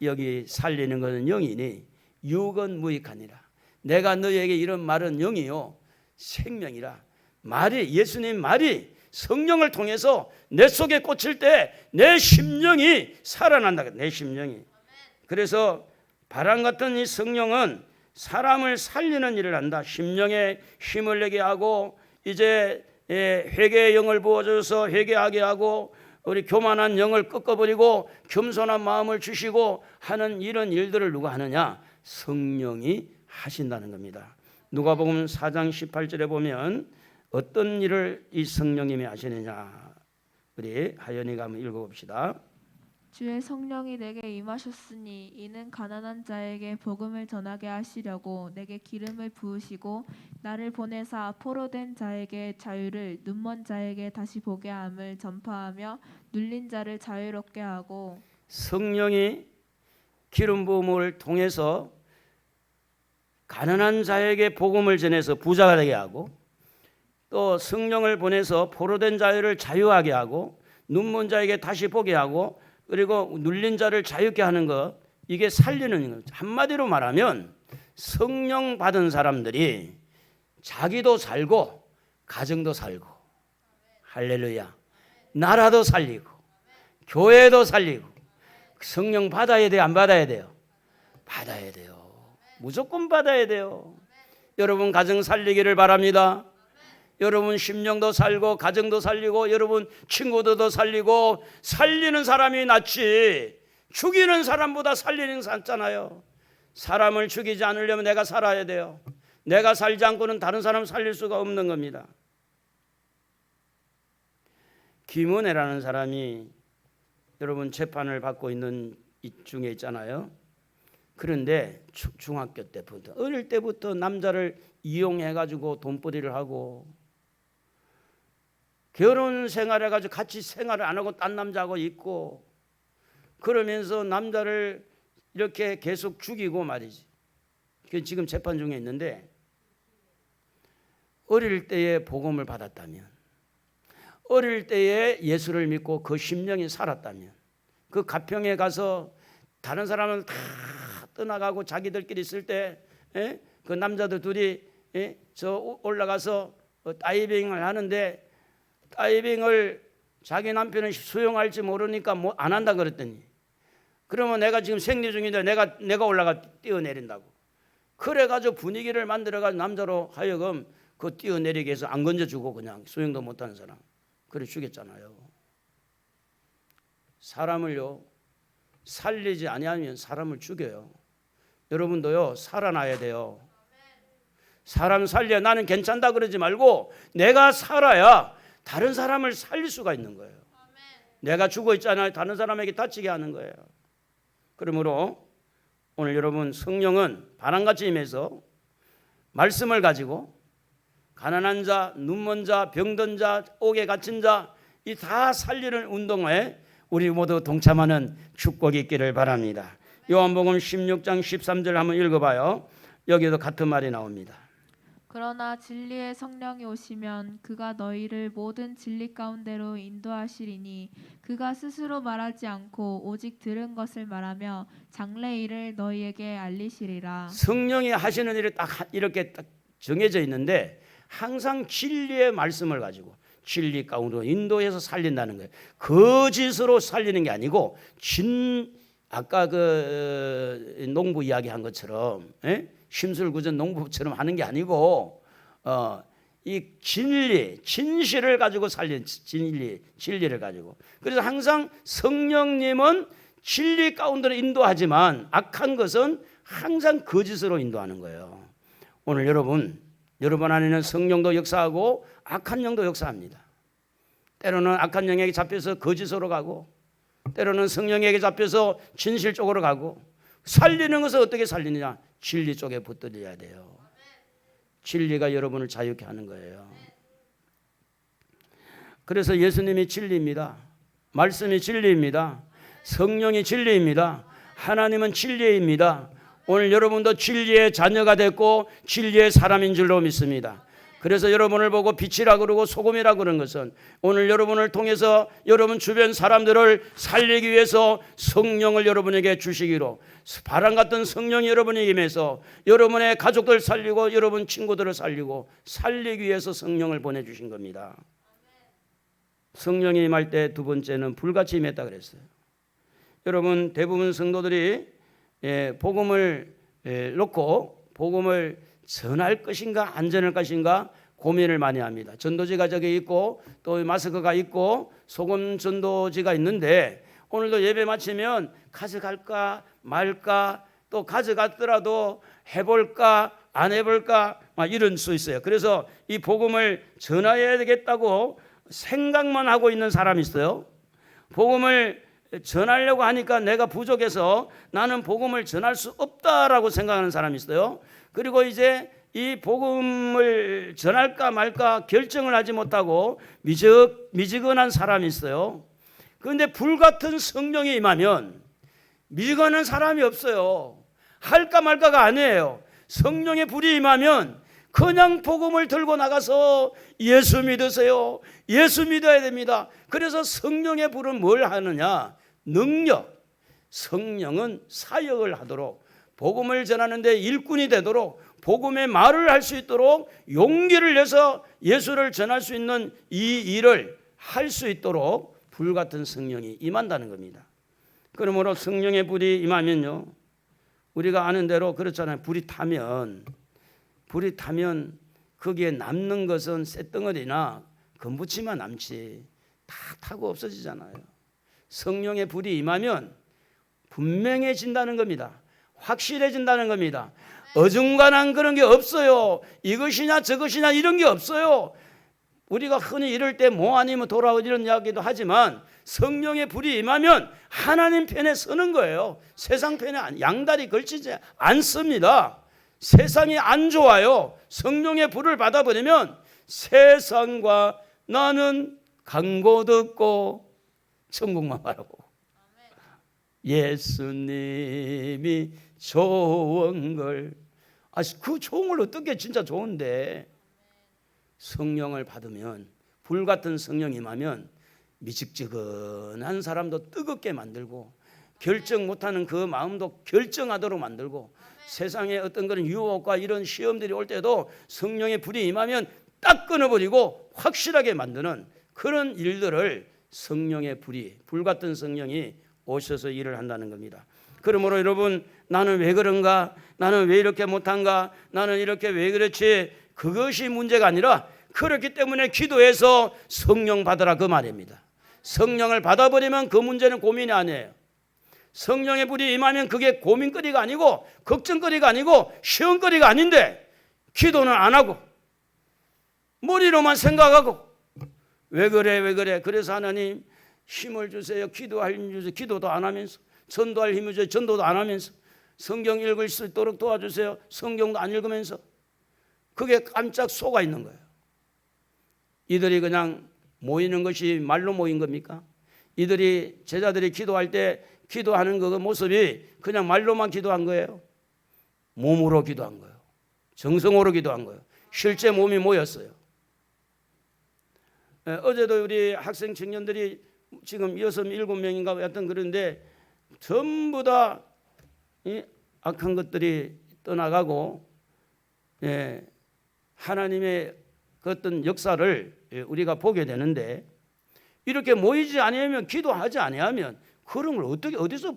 여기 살리는 것은 영이니 육은 무익하니라. 내가 너희에게 이런 말은 영이요 생명이라. 말이 예수님 말이 성령을 통해서 내 속에 꽂힐 때 내 심령이 살아난다. 내 심령이. 그래서 바람 같은 이 성령은 사람을 살리는 일을 한다. 심령에 힘을 내게 하고 이제 회개의 영을 부어줘서 회개하게 하고 우리 교만한 영을 꺾어버리고 겸손한 마음을 주시고 하는 이런 일들을 누가 하느냐? 성령이 하신다는 겁니다. 누가복음 4장 18절에 보면 어떤 일을 이 성령님이 하시느냐? 우리 하연이가 한번 읽어봅시다. 주의 성령이 내게 임하셨으니 이는 가난한 자에게 복음을 전하게 하시려고 내게 기름을 부으시고 나를 보내사 포로된 자에게 자유를 눈먼 자에게 다시 보게 함을 전파하며 눌린 자를 자유롭게 하고. 성령이 기름 부음을 통해서 가난한 자에게 복음을 전해서 부자가 되게 하고 또 성령을 보내서 포로된 자를 자유하게 하고 눈먼 자에게 다시 보게 하고 그리고 눌린 자를 자유케 하는 것, 이게 살리는 것. 한마디로 말하면 성령 받은 사람들이 자기도 살고 가정도 살고 할렐루야, 나라도 살리고 교회도 살리고. 성령 받아야 돼요? 안 받아야 돼요? 받아야 돼요. 무조건 받아야 돼요. 여러분 가정 살리기를 바랍니다. 여러분 심령도 살고 가정도 살리고 여러분 친구들도 살리고. 살리는 사람이 낫지 죽이는 사람보다 살리는 사람 낫잖아요. 사람을 죽이지 않으려면 내가 살아야 돼요. 내가 살지 않고는 다른 사람 살릴 수가 없는 겁니다. 김은혜라는 사람이 여러분 재판을 받고 있는 이 중에 있잖아요. 그런데 중학교 때부터 어릴 때부터 남자를 이용해가지고 돈벌이를 하고 결혼 생활해가지고 같이 생활을 안 하고 딴 남자하고 있고 그러면서 남자를 이렇게 계속 죽이고 말이지. 지금 재판 중에 있는데 어릴 때에 복음을 받았다면, 어릴 때에 예수를 믿고 그 심령이 살았다면, 그 가평에 가서 다른 사람은 다 떠나가고 자기들끼리 있을 때 그 남자들 둘이 저 올라가서 다이빙을 하는데 다이빙을 자기 남편은 수영할지 모르니까 뭐 안 한다 그랬더니 그러면 내가 지금 생리 중인데 내가 올라가 뛰어내린다고. 그래가지고 분위기를 만들어가지고 남자로 하여금 그 뛰어내리게 해서 안 건져주고 그냥 수영도 못하는 사람 그래 죽였잖아요. 사람을요 살리지 아니하면 사람을 죽여요. 여러분도요 살아나야 돼요. 사람 살려 나는 괜찮다 그러지 말고 내가 살아야 다른 사람을 살릴 수가 있는 거예요. 내가 죽어 있잖아요. 다른 사람에게 다치게 하는 거예요. 그러므로 오늘 여러분 성령은 바람같이 임해서 말씀을 가지고 가난한 자, 눈먼 자, 병든 자, 옥에 갇힌 자 이 다 살리는 운동에 우리 모두 동참하는 축복이 있기를 바랍니다. 요한복음 16장 13절 한번 읽어봐요. 여기도 같은 말이 나옵니다. 그러나 진리의 성령이 오시면 그가 너희를 모든 진리 가운데로 인도하시리니 그가 스스로 말하지 않고 오직 들은 것을 말하며 장래 일을 너희에게 알리시리라. 성령이 하시는 일이 딱 이렇게 딱 정해져 있는데 항상 진리의 말씀을 가지고 진리 가운데로 인도해서 살린다는 거예요. 거짓으로 살리는 게 아니고 아까 그 농부 이야기한 것처럼 심술구전 농부처럼 하는 게 아니고 이 진리, 진실을 가지고 살린 진리를 가지고. 그래서 항상 성령님은 진리 가운데로 인도하지만 악한 것은 항상 거짓으로 인도하는 거예요. 오늘 여러분 안에는 성령도 역사하고 악한 영도 역사합니다. 때로는 악한 영에게 잡혀서 거짓으로 가고 때로는 성령에게 잡혀서 진실 쪽으로 가고 살리는 것을 어떻게 살리느냐? 진리 쪽에 붙들려야 돼요. 진리가 여러분을 자유케 하는 거예요. 그래서 예수님이 진리입니다. 말씀이 진리입니다. 성령이 진리입니다. 하나님은 진리입니다. 오늘 여러분도 진리의 자녀가 됐고 진리의 사람인 줄로 믿습니다. 그래서 여러분을 보고 빛이라 그러고 소금이라 그런 것은 오늘 여러분을 통해서 여러분 주변 사람들을 살리기 위해서 성령을 여러분에게 주시기로 바람 같은 성령이 여러분에게 임해서 여러분의 가족들 살리고 여러분 친구들을 살리고 살리기 위해서 성령을 보내주신 겁니다. 성령이 임할 때 두 번째는 불같이 임했다 그랬어요. 여러분 대부분 성도들이 복음을 놓고 복음을 전할 것인가 안 전할 것인가 고민을 많이 합니다. 전도지가 저기 있고 또 마스크가 있고 소금 전도지가 있는데 오늘도 예배 마치면 가져갈까 말까 또 가져갔더라도 해볼까 안 해볼까 막 이런 수 있어요. 그래서 이 복음을 전해야 되겠다고 생각만 하고 있는 사람이 있어요. 복음을 전하려고 하니까 내가 부족해서 나는 복음을 전할 수 없다라고 생각하는 사람이 있어요. 그리고 이제 이 복음을 전할까 말까 결정을 하지 못하고 미지근한 사람이 있어요. 그런데 불같은 성령이 임하면 미지근한 사람이 없어요. 할까 말까가 아니에요. 성령의 불이 임하면 그냥 복음을 들고 나가서 예수 믿으세요. 예수 믿어야 됩니다. 그래서 성령의 불은 뭘 하느냐? 능력. 성령은 사역을 하도록 복음을 전하는데 일꾼이 되도록 복음의 말을 할 수 있도록 용기를 내서 예수를 전할 수 있는 이 일을 할 수 있도록 불같은 성령이 임한다는 겁니다. 그러므로 성령의 불이 임하면요, 우리가 아는 대로 그렇잖아요. 불이 타면 거기에 남는 것은 쇳덩어리나 검부치만 남지 다 타고 없어지잖아요. 성령의 불이 임하면 분명해진다는 겁니다. 확실해진다는 겁니다. 어중간한 그런 게 없어요. 이것이냐 저것이냐 이런 게 없어요. 우리가 흔히 이럴 때 뭐 아니면 돌아오 이런 이야기도 하지만 성령의 불이 임하면 하나님 편에 서는 거예요. 세상 편에 양다리 걸치지 않습니다. 세상이 안 좋아요. 성령의 불을 받아버리면 세상과 나는 강고 듣고 천국만 바라고 예수님이 좋은 걸 그 좋은 걸 어떻게 진짜 좋은데 성령을 받으면 불같은 성령이 임하면 미직지근한 사람도 뜨겁게 만들고 결정 못하는 그 마음도 결정하도록 만들고 세상에 어떤 그런 유혹과 이런 시험들이 올 때도 성령의 불이 임하면 딱 끊어버리고 확실하게 만드는 그런 일들을 성령의 불이 불같은 성령이 오셔서 일을 한다는 겁니다. 그러므로 여러분 나는 왜 그런가? 나는 왜 이렇게 못한가? 나는 이렇게 왜 그렇지? 그것이 문제가 아니라 그렇기 때문에 기도해서 성령 받으라 그 말입니다. 성령을 받아버리면 그 문제는 고민이 아니에요. 성령의 불이 임하면 그게 고민거리가 아니고 걱정거리가 아니고 시험거리가 아닌데 기도는 안 하고 머리로만 생각하고 왜 그래 그래서 하나님 힘을 주세요. 기도할 힘 주세요. 기도도 안 하면서 전도할 힘을 주세요. 전도도 안 하면서 성경 읽을 수 있도록 도와주세요. 성경도 안 읽으면서 그게 깜짝 속아 있는 거예요. 이들이 그냥 모이는 것이 말로 모인 겁니까? 이들이 제자들이 기도할 때 기도하는 그 모습이 그냥 말로만 기도한 거예요? 몸으로 기도한 거예요. 정성으로 기도한 거예요. 실제 몸이 모였어요. 어제도 우리 학생 청년들이 지금 6, 7명인가 여튼 그런데 전부 다 악한 것들이 떠나가고 하나님의 그 어떤 역사를 우리가 보게 되는데 이렇게 모이지 아니하면 기도하지 아니하면 그런 걸 어떻게 어디서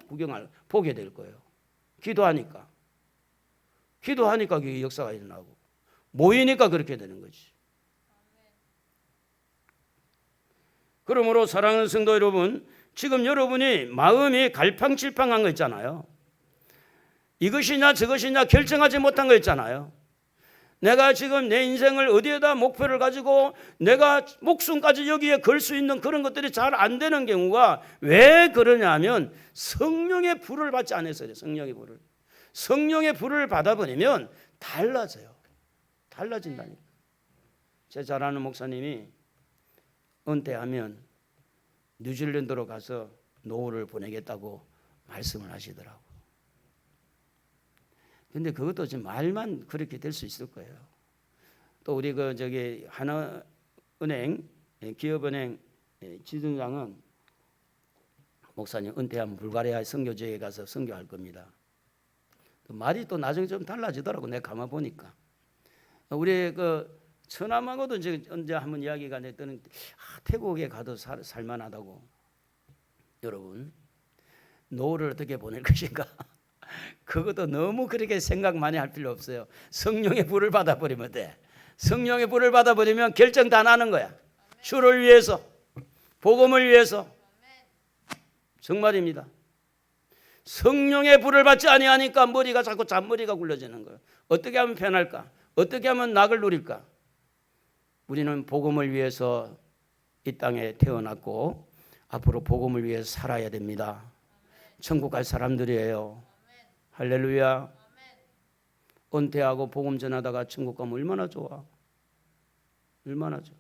보게 될 거예요? 기도하니까 그 역사가 일어나고 모이니까 그렇게 되는 거지. 그러므로 사랑하는 성도 여러분, 지금 여러분이 마음이 갈팡질팡한 거 있잖아요. 이것이냐 저것이냐 결정하지 못한 거 있잖아요. 내가 지금 내 인생을 어디에다 목표를 가지고 내가 목숨까지 여기에 걸 수 있는 그런 것들이 잘 안 되는 경우가 왜 그러냐면 성령의 불을 받지 않았어요. 성령의 불을 받아버리면 달라져요. 달라진다니까. 제 잘 아는 목사님이 은퇴하면 뉴질랜드로 가서 노후를 보내겠다고 말씀을 하시더라고. 근데 그것도 지금 말만 그렇게 될 수 있을 거예요. 또 우리 하나은행 기업은행 지점장은 목사님 은퇴하면 불가리아 선교지에 가서 선교할 겁니다. 또 말이 또 나중에 좀 달라지더라고. 내가 가만 보니까 우리 처남하고도 이제 언제 한번 이야기가 됐더니 태국에 가도 살만하다고. 여러분 노후를 어떻게 보낼 것인가? 그것도 너무 그렇게 생각 많이 할 필요 없어요. 성령의 불을 받아버리면 돼. 성령의 불을 받아버리면 결정 다 나는 거야. 주를 위해서, 복음을 위해서. 정말입니다. 성령의 불을 받지 아니하니까 머리가 자꾸 잔머리가 굴러지는 거예요. 어떻게 하면 편할까? 어떻게 하면 낙을 누릴까? 우리는 복음을 위해서 이 땅에 태어났고 앞으로 복음을 위해서 살아야 됩니다. 천국 갈 사람들이에요. 할렐루야. 은퇴하고 복음 전하다가 천국 가면 얼마나 좋아. 얼마나 좋아.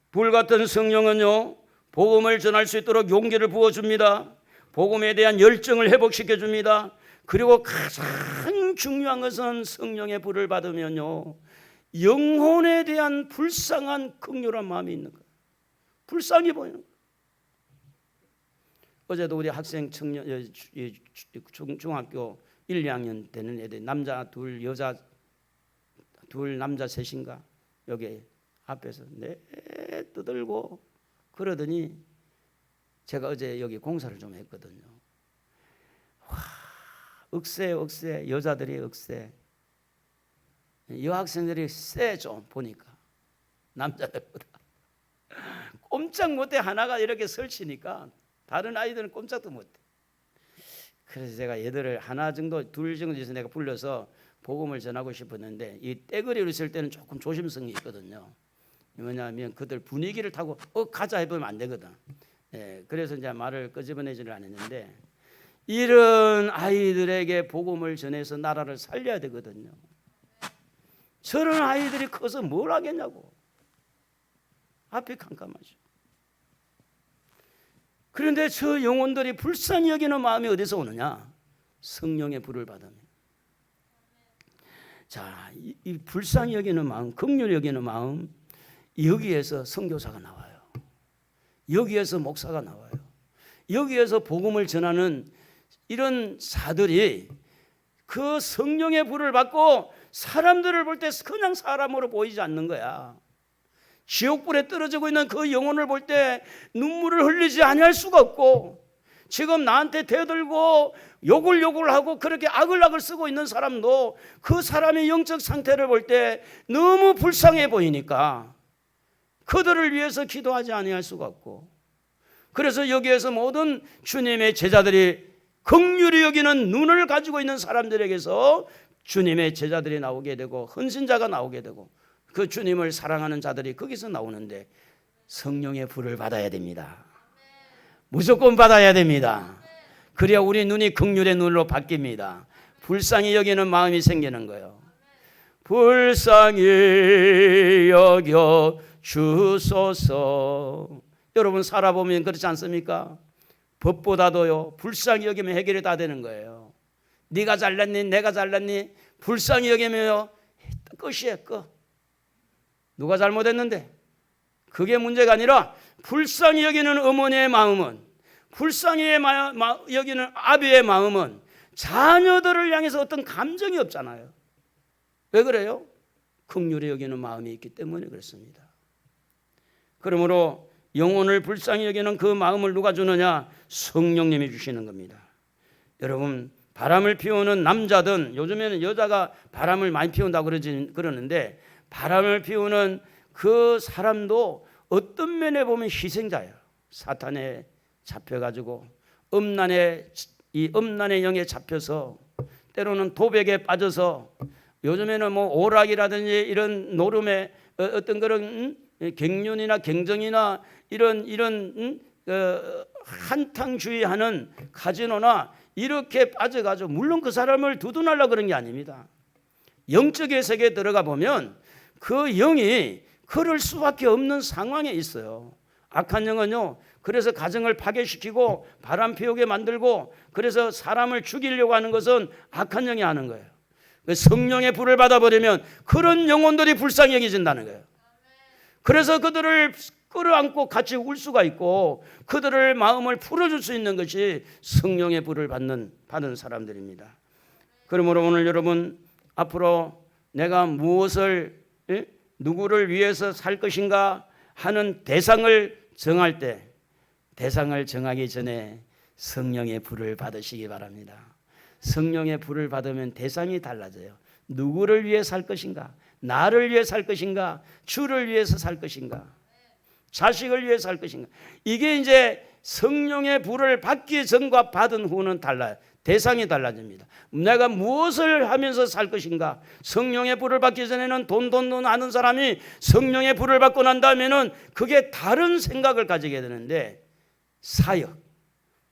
불같은 성령은요 복음을 전할 수 있도록 용기를 부어줍니다. 복음에 대한 열정을 회복시켜줍니다. 그리고 가장 중요한 것은 성령의 불을 받으면요 영혼에 대한 불쌍한 긍휼한 마음이 있는 거예요. 불쌍히 보이는 거예요. 어제도 우리 학생 청년 중학교 1, 2학년 되는 애들 남자 둘 여자 둘 남자 셋인가 여기 앞에서 떠들고 그러더니 제가 어제 여기 공사를 좀 했거든요. 와, 억세 여자들이 억세. 여학생들이 세 좀 보니까 남자들보다 꼼짝 못해. 하나가 이렇게 설치니까 다른 아이들은 꼼짝도 못해. 그래서 제가 얘들을 하나 정도 둘 정도에서 내가 불러서 복음을 전하고 싶었는데 이 떼거리로 있을 때는 조금 조심성이 있거든요. 뭐냐면 그들 분위기를 타고 가자 해보면 안 되거든. 그래서 이제 말을 끄집어내지를 않았는데 이런 아이들에게 복음을 전해서 나라를 살려야 되거든요. 저런 아이들이 커서 뭘 하겠냐고. 앞이 캄캄하죠. 그런데 저 영혼들이 불쌍히 여기는 마음이 어디서 오느냐? 성령의 불을 받으면. 자, 이 불쌍히 여기는 마음, 긍휼히 여기는 마음, 여기에서 선교사가 나와요. 여기에서 목사가 나와요. 여기에서 복음을 전하는 이런 사들이 그 성령의 불을 받고 사람들을 볼 때 그냥 사람으로 보이지 않는 거야. 지옥불에 떨어지고 있는 그 영혼을 볼 때 눈물을 흘리지 아니할 수가 없고 지금 나한테 대들고 욕을 하고 그렇게 악을 쓰고 있는 사람도 그 사람의 영적 상태를 볼 때 너무 불쌍해 보이니까 그들을 위해서 기도하지 아니할 수가 없고 그래서 여기에서 모든 주님의 제자들이 긍휼히 여기는 눈을 가지고 있는 사람들에게서 주님의 제자들이 나오게 되고 헌신자가 나오게 되고 그 주님을 사랑하는 자들이 거기서 나오는데 성령의 불을 받아야 됩니다. 무조건 받아야 됩니다. 그래야 우리 눈이 긍휼의 눈으로 바뀝니다. 불쌍히 여기는 마음이 생기는 거예요. 불쌍히 여겨 주소서. 여러분 살아보면 그렇지 않습니까? 법보다도요 불쌍히 여기면 해결이 다 되는 거예요. 네가 잘났니 내가 잘났니 불쌍히 여기면요 끝이에요. 끝. 누가 잘못했는데 그게 문제가 아니라 불쌍히 여기는 어머니의 마음은 불쌍히 여기는 아비의 마음은 자녀들을 향해서 어떤 감정이 없잖아요. 왜 그래요? 긍휼히 여기는 마음이 있기 때문에 그렇습니다. 그러므로 영혼을 불쌍히 여기는 그 마음을 누가 주느냐? 성령님이 주시는 겁니다. 여러분 바람을 피우는 남자든 요즘에는 여자가 바람을 많이 피운다고 그러는데 바람을 피우는 그 사람도 어떤 면에 보면 희생자예요. 사탄에 잡혀가지고 이 음란의 영에 잡혀서 때로는 도백에 빠져서 요즘에는 뭐 오락이라든지 이런 노름의 어떤 그런 갱년이나 경정이나 이런 한탕주의하는 카지노나 이렇게 빠져가지고 물론 그 사람을 두둔하려고 그런 게 아닙니다. 영적의 세계에 들어가 보면 그 영이 그럴 수밖에 없는 상황에 있어요. 악한 영은요. 그래서 가정을 파괴시키고 바람 피우게 만들고 그래서 사람을 죽이려고 하는 것은 악한 영이 하는 거예요. 성령의 불을 받아버리면 그런 영혼들이 불쌍히 여겨진다는 거예요. 그래서 그들을 끌어안고 같이 울 수가 있고 그들의 마음을 풀어줄 수 있는 것이 성령의 불을 받는 사람들입니다. 그러므로 오늘 여러분 앞으로 내가 무엇을 누구를 위해서 살 것인가 하는 대상을 정할 때 대상을 정하기 전에 성령의 불을 받으시기 바랍니다. 성령의 불을 받으면 대상이 달라져요. 누구를 위해 살 것인가? 나를 위해 살 것인가? 주를 위해서 살 것인가? 자식을 위해 살 것인가? 이게 이제 성령의 불을 받기 전과 받은 후는 달라요. 대상이 달라집니다. 내가 무엇을 하면서 살 것인가? 성령의 불을 받기 전에는 돈 하는 사람이 성령의 불을 받고 난 다음에는 그게 다른 생각을 가지게 되는데 사역,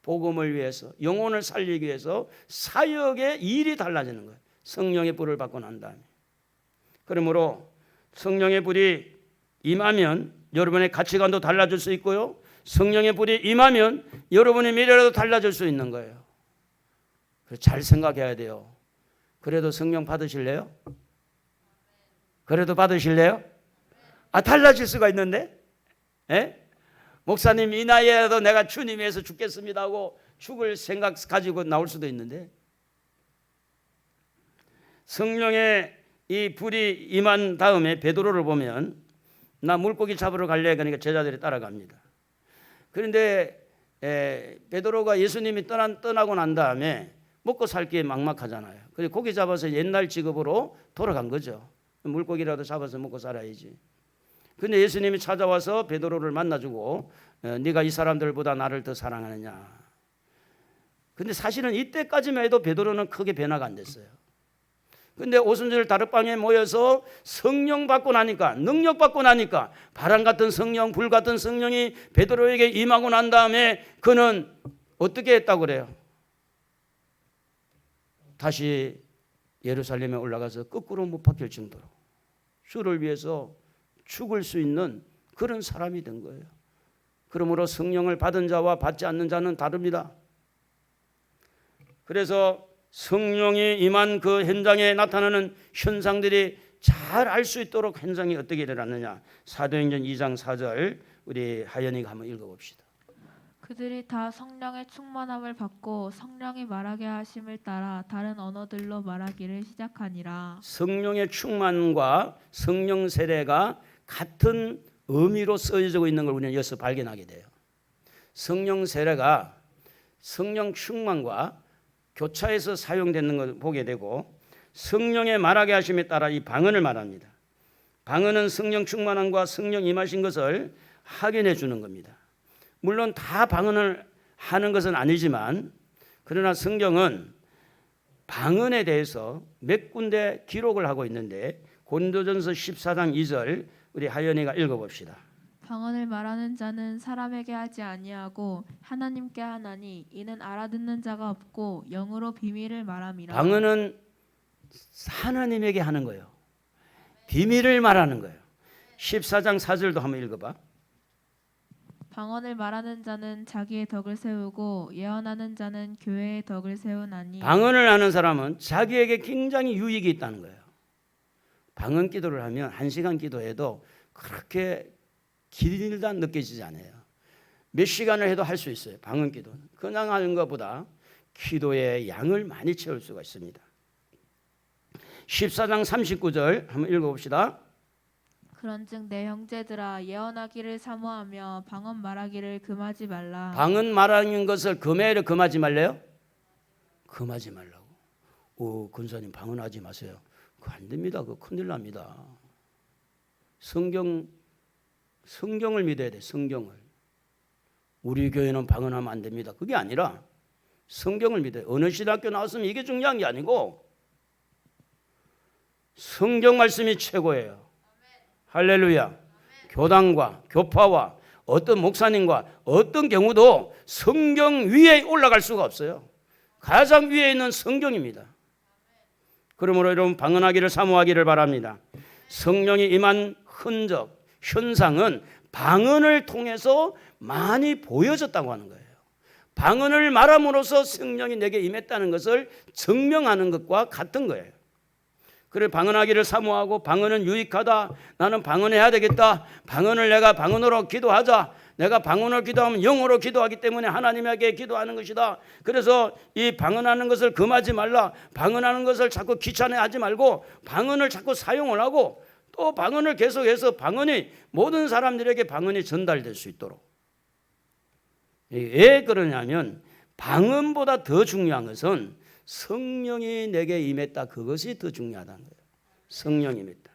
복음을 위해서 영혼을 살리기 위해서 사역의 일이 달라지는 거예요. 성령의 불을 받고 난 다음에. 그러므로 성령의 불이 임하면 여러분의 가치관도 달라질 수 있고요. 성령의 불이 임하면 여러분의 미래도 달라질 수 있는 거예요. 잘 생각해야 돼요. 그래도 성령 받으실래요? 그래도 받으실래요? 달라질 수가 있는데? 예? 목사님 이 나이에라도 내가 주님 위해서 죽겠습니다 하고 죽을 생각 가지고 나올 수도 있는데 성령의 이 불이 임한 다음에 베드로를 보면 나 물고기 잡으러 갈래 그러니까 제자들이 따라갑니다. 그런데 베드로가 예수님이 떠나고 난 다음에 먹고 살기에 막막하잖아요. 그래서 고기 잡아서 옛날 직업으로 돌아간 거죠. 물고기라도 잡아서 먹고 살아야지. 근데 예수님이 찾아와서 베드로를 만나주고 네가 이 사람들보다 나를 더 사랑하느냐. 근데 사실은 이때까지만 해도 베드로는 크게 변화가 안 됐어요. 근데 오순절 다락방에 모여서 성령 받고 나니까 능력 받고 나니까 바람 같은 성령 불 같은 성령이 베드로에게 임하고 난 다음에 그는 어떻게 했다고 그래요? 다시 예루살렘에 올라가서 거꾸로 못 박힐 정도로 주를 위해서 죽을 수 있는 그런 사람이 된 거예요. 그러므로 성령을 받은 자와 받지 않는 자는 다릅니다. 그래서 성령이 임한 그 현장에 나타나는 현상들이 잘 알 수 있도록 현장이 어떻게 일어났느냐. 사도행전 2장 4절 우리 하연이가 한번 읽어봅시다. 그들이 다 성령의 충만함을 받고 성령이 말하게 하심을 따라 다른 언어들로 말하기를 시작하니라. 성령의 충만과 성령 세례가 같은 의미로 쓰여지고 있는 걸 우리는 여기서 발견하게 돼요. 성령 세례가 성령 충만과 교차해서 사용되는 걸 보게 되고 성령의 말하게 하심에 따라 이 방언을 말합니다. 방언은 성령 충만함과 성령 임하신 것을 확인해 주는 겁니다. 물론 다 방언을 하는 것은 아니지만 그러나 성경은 방언에 대해서 몇 군데 기록을 하고 있는데 고린도전서 14장 2절 우리 하연이가 읽어봅시다. 방언을 말하는 자는 사람에게 하지 아니하고 하나님께 하나니 이는 알아듣는 자가 없고 영으로 비밀을 말함이라. 방언은 하나님에게 하는 거예요. 비밀을 말하는 거예요. 14장 4절도 한번 읽어봐. 방언을 말하는 자는 자기의 덕을 세우고 예언하는 자는 교회의 덕을 세우나니. 방언을 하는 사람은 자기에게 굉장히 유익이 있다는 거예요. 방언 기도를 하면 1시간 기도해도 그렇게 길다 느껴지지 않아요. 몇 시간을 해도 할 수 있어요. 방언 기도는 그냥 하는 것보다 기도의 양을 많이 채울 수가 있습니다. 14장 39절 한번 읽어봅시다. 그런즉 내 형제들아 예언하기를 사모하며 방언 말하기를 금하지 말라. 방언 말하는 것을 금해를 금하지 말래요? 금하지 말라고. 오, 권사님 방언하지 마세요. 그거 안 됩니다. 그거 큰일 납니다. 성경을 믿어야 돼. 성경을. 우리 교회는 방언하면 안 됩니다. 그게 아니라 성경을 믿어요. 어느 신학교 나왔으면 이게 중요한 게 아니고 성경 말씀이 최고예요. 할렐루야. 교당과 교파와 어떤 목사님과 어떤 경우도 성경 위에 올라갈 수가 없어요. 가장 위에 있는 성경입니다. 그러므로 여러분 방언하기를 사모하기를 바랍니다. 성령이 임한 흔적, 현상은 방언을 통해서 많이 보여졌다고 하는 거예요. 방언을 말함으로써 성령이 내게 임했다는 것을 증명하는 것과 같은 거예요. 그래 방언하기를 사모하고 방언은 유익하다. 나는 방언해야 되겠다. 방언을 내가 방언으로 기도하자. 내가 방언으로 기도하면 영어로 기도하기 때문에 하나님에게 기도하는 것이다. 그래서 이 방언하는 것을 금하지 말라. 방언하는 것을 자꾸 귀찮아하지 말고 방언을 자꾸 사용을 하고 또 방언을 계속해서 방언이 모든 사람들에게 방언이 전달될 수 있도록. 왜 그러냐면 방언보다 더 중요한 것은 성령이 내게 임했다. 그것이 더 중요하다는 거예요. 성령이 임했다.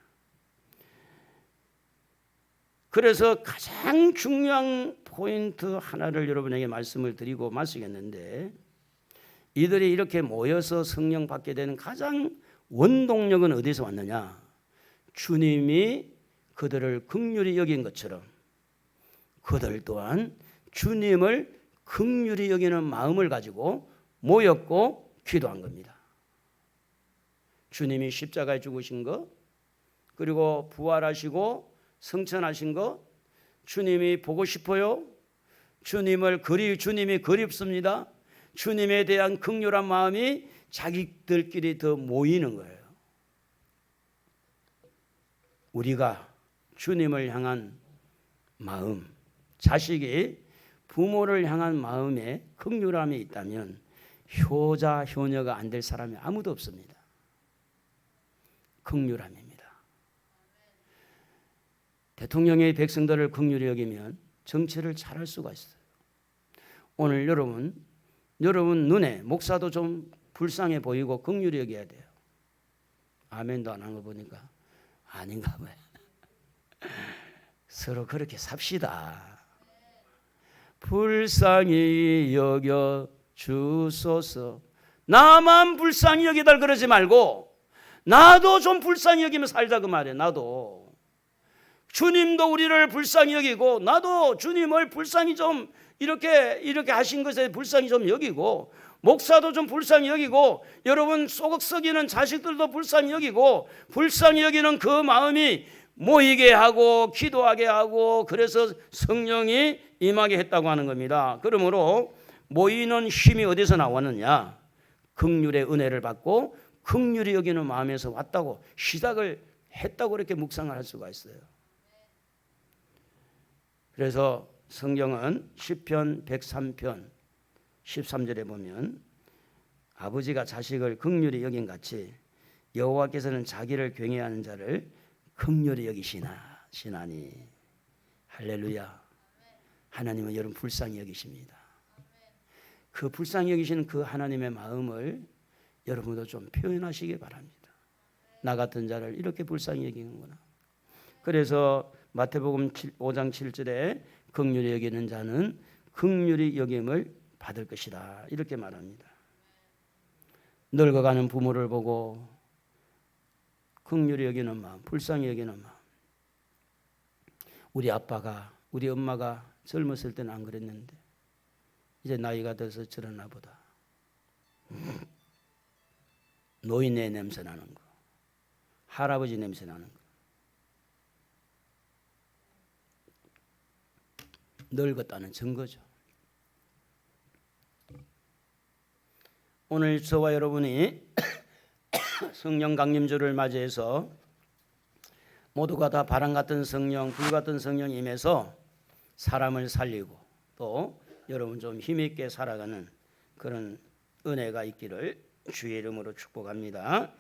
그래서 가장 중요한 포인트 하나를 여러분에게 말씀을 드리고 마치겠는데 이들이 이렇게 모여서 성령 받게 되는 가장 원동력은 어디서 왔느냐? 주님이 그들을 긍휼히 여긴 것처럼 그들 또한 주님을 긍휼히 여기는 마음을 가지고 모였고 기도한 겁니다. 주님이 십자가에 죽으신 것, 그리고 부활하시고 성천하신 것, 주님이 보고 싶어요. 주님이 그립습니다. 주님에 대한 긍휼한 마음이 자기들끼리 더 모이는 거예요. 우리가 주님을 향한 마음, 자식이 부모를 향한 마음에 긍휼함이 있다면 효자, 효녀가 안 될 사람이 아무도 없습니다. 긍휼함입니다. 대통령의 백성들을 긍휼히 여기면 정치를 잘할 수가 있어요. 오늘 여러분 눈에 목사도 좀 불쌍해 보이고 긍휼히 여겨야 돼요. 아멘도 안 한 거 보니까 아닌가 봐요. 서로 그렇게 삽시다. 불쌍히 여겨 주소서. 나만 불쌍히 여기달 그러지 말고 나도 좀 불쌍히 여기면 살자 그 말이에요. 나도 주님도 우리를 불쌍히 여기고 나도 주님을 불쌍히 좀 이렇게 하신 것에 불쌍히 좀 여기고 목사도 좀 불쌍히 여기고 여러분 속 썩이는 자식들도 불쌍히 여기고 불쌍히 여기는 그 마음이 모이게 하고 기도하게 하고 그래서 성령이 임하게 했다고 하는 겁니다. 그러므로 모이는 힘이 어디서 나왔느냐? 긍휼의 은혜를 받고 긍휼히 여기는 마음에서 왔다고 시작을 했다고 이렇게 묵상을 할 수가 있어요. 그래서 성경은 시편 103편 13절에 보면 아버지가 자식을 긍휼히 여긴 같이 여호와께서는 자기를 경외하는 자를 긍휼히 여기시나니. 할렐루야. 하나님은 여러분 불쌍히 여기십니다. 그 불쌍히 여기시는 그 하나님의 마음을 여러분도 좀 표현하시기 바랍니다. 나 같은 자를 이렇게 불쌍히 여기는구나. 그래서 마태복음 5장 7절에 긍휼히 여기는 자는 긍휼히 여김을 받을 것이다. 이렇게 말합니다. 늙어가는 부모를 보고 긍휼히 여기는 마음, 불쌍히 여기는 마음. 우리 아빠가, 우리 엄마가 젊었을 때는 안 그랬는데 이제 나이가 들어서 저러나 보다. 노인네 냄새 나는 거, 할아버지 냄새 나는 거. 늙었다는 증거죠. 오늘 저와 여러분이 성령 강림주를 맞이해서 모두가 다 바람 같은 성령, 불 같은 성령이 임해서 사람을 살리고 또 여러분 좀 힘있게 살아가는 그런 은혜가 있기를 주의 이름으로 축복합니다.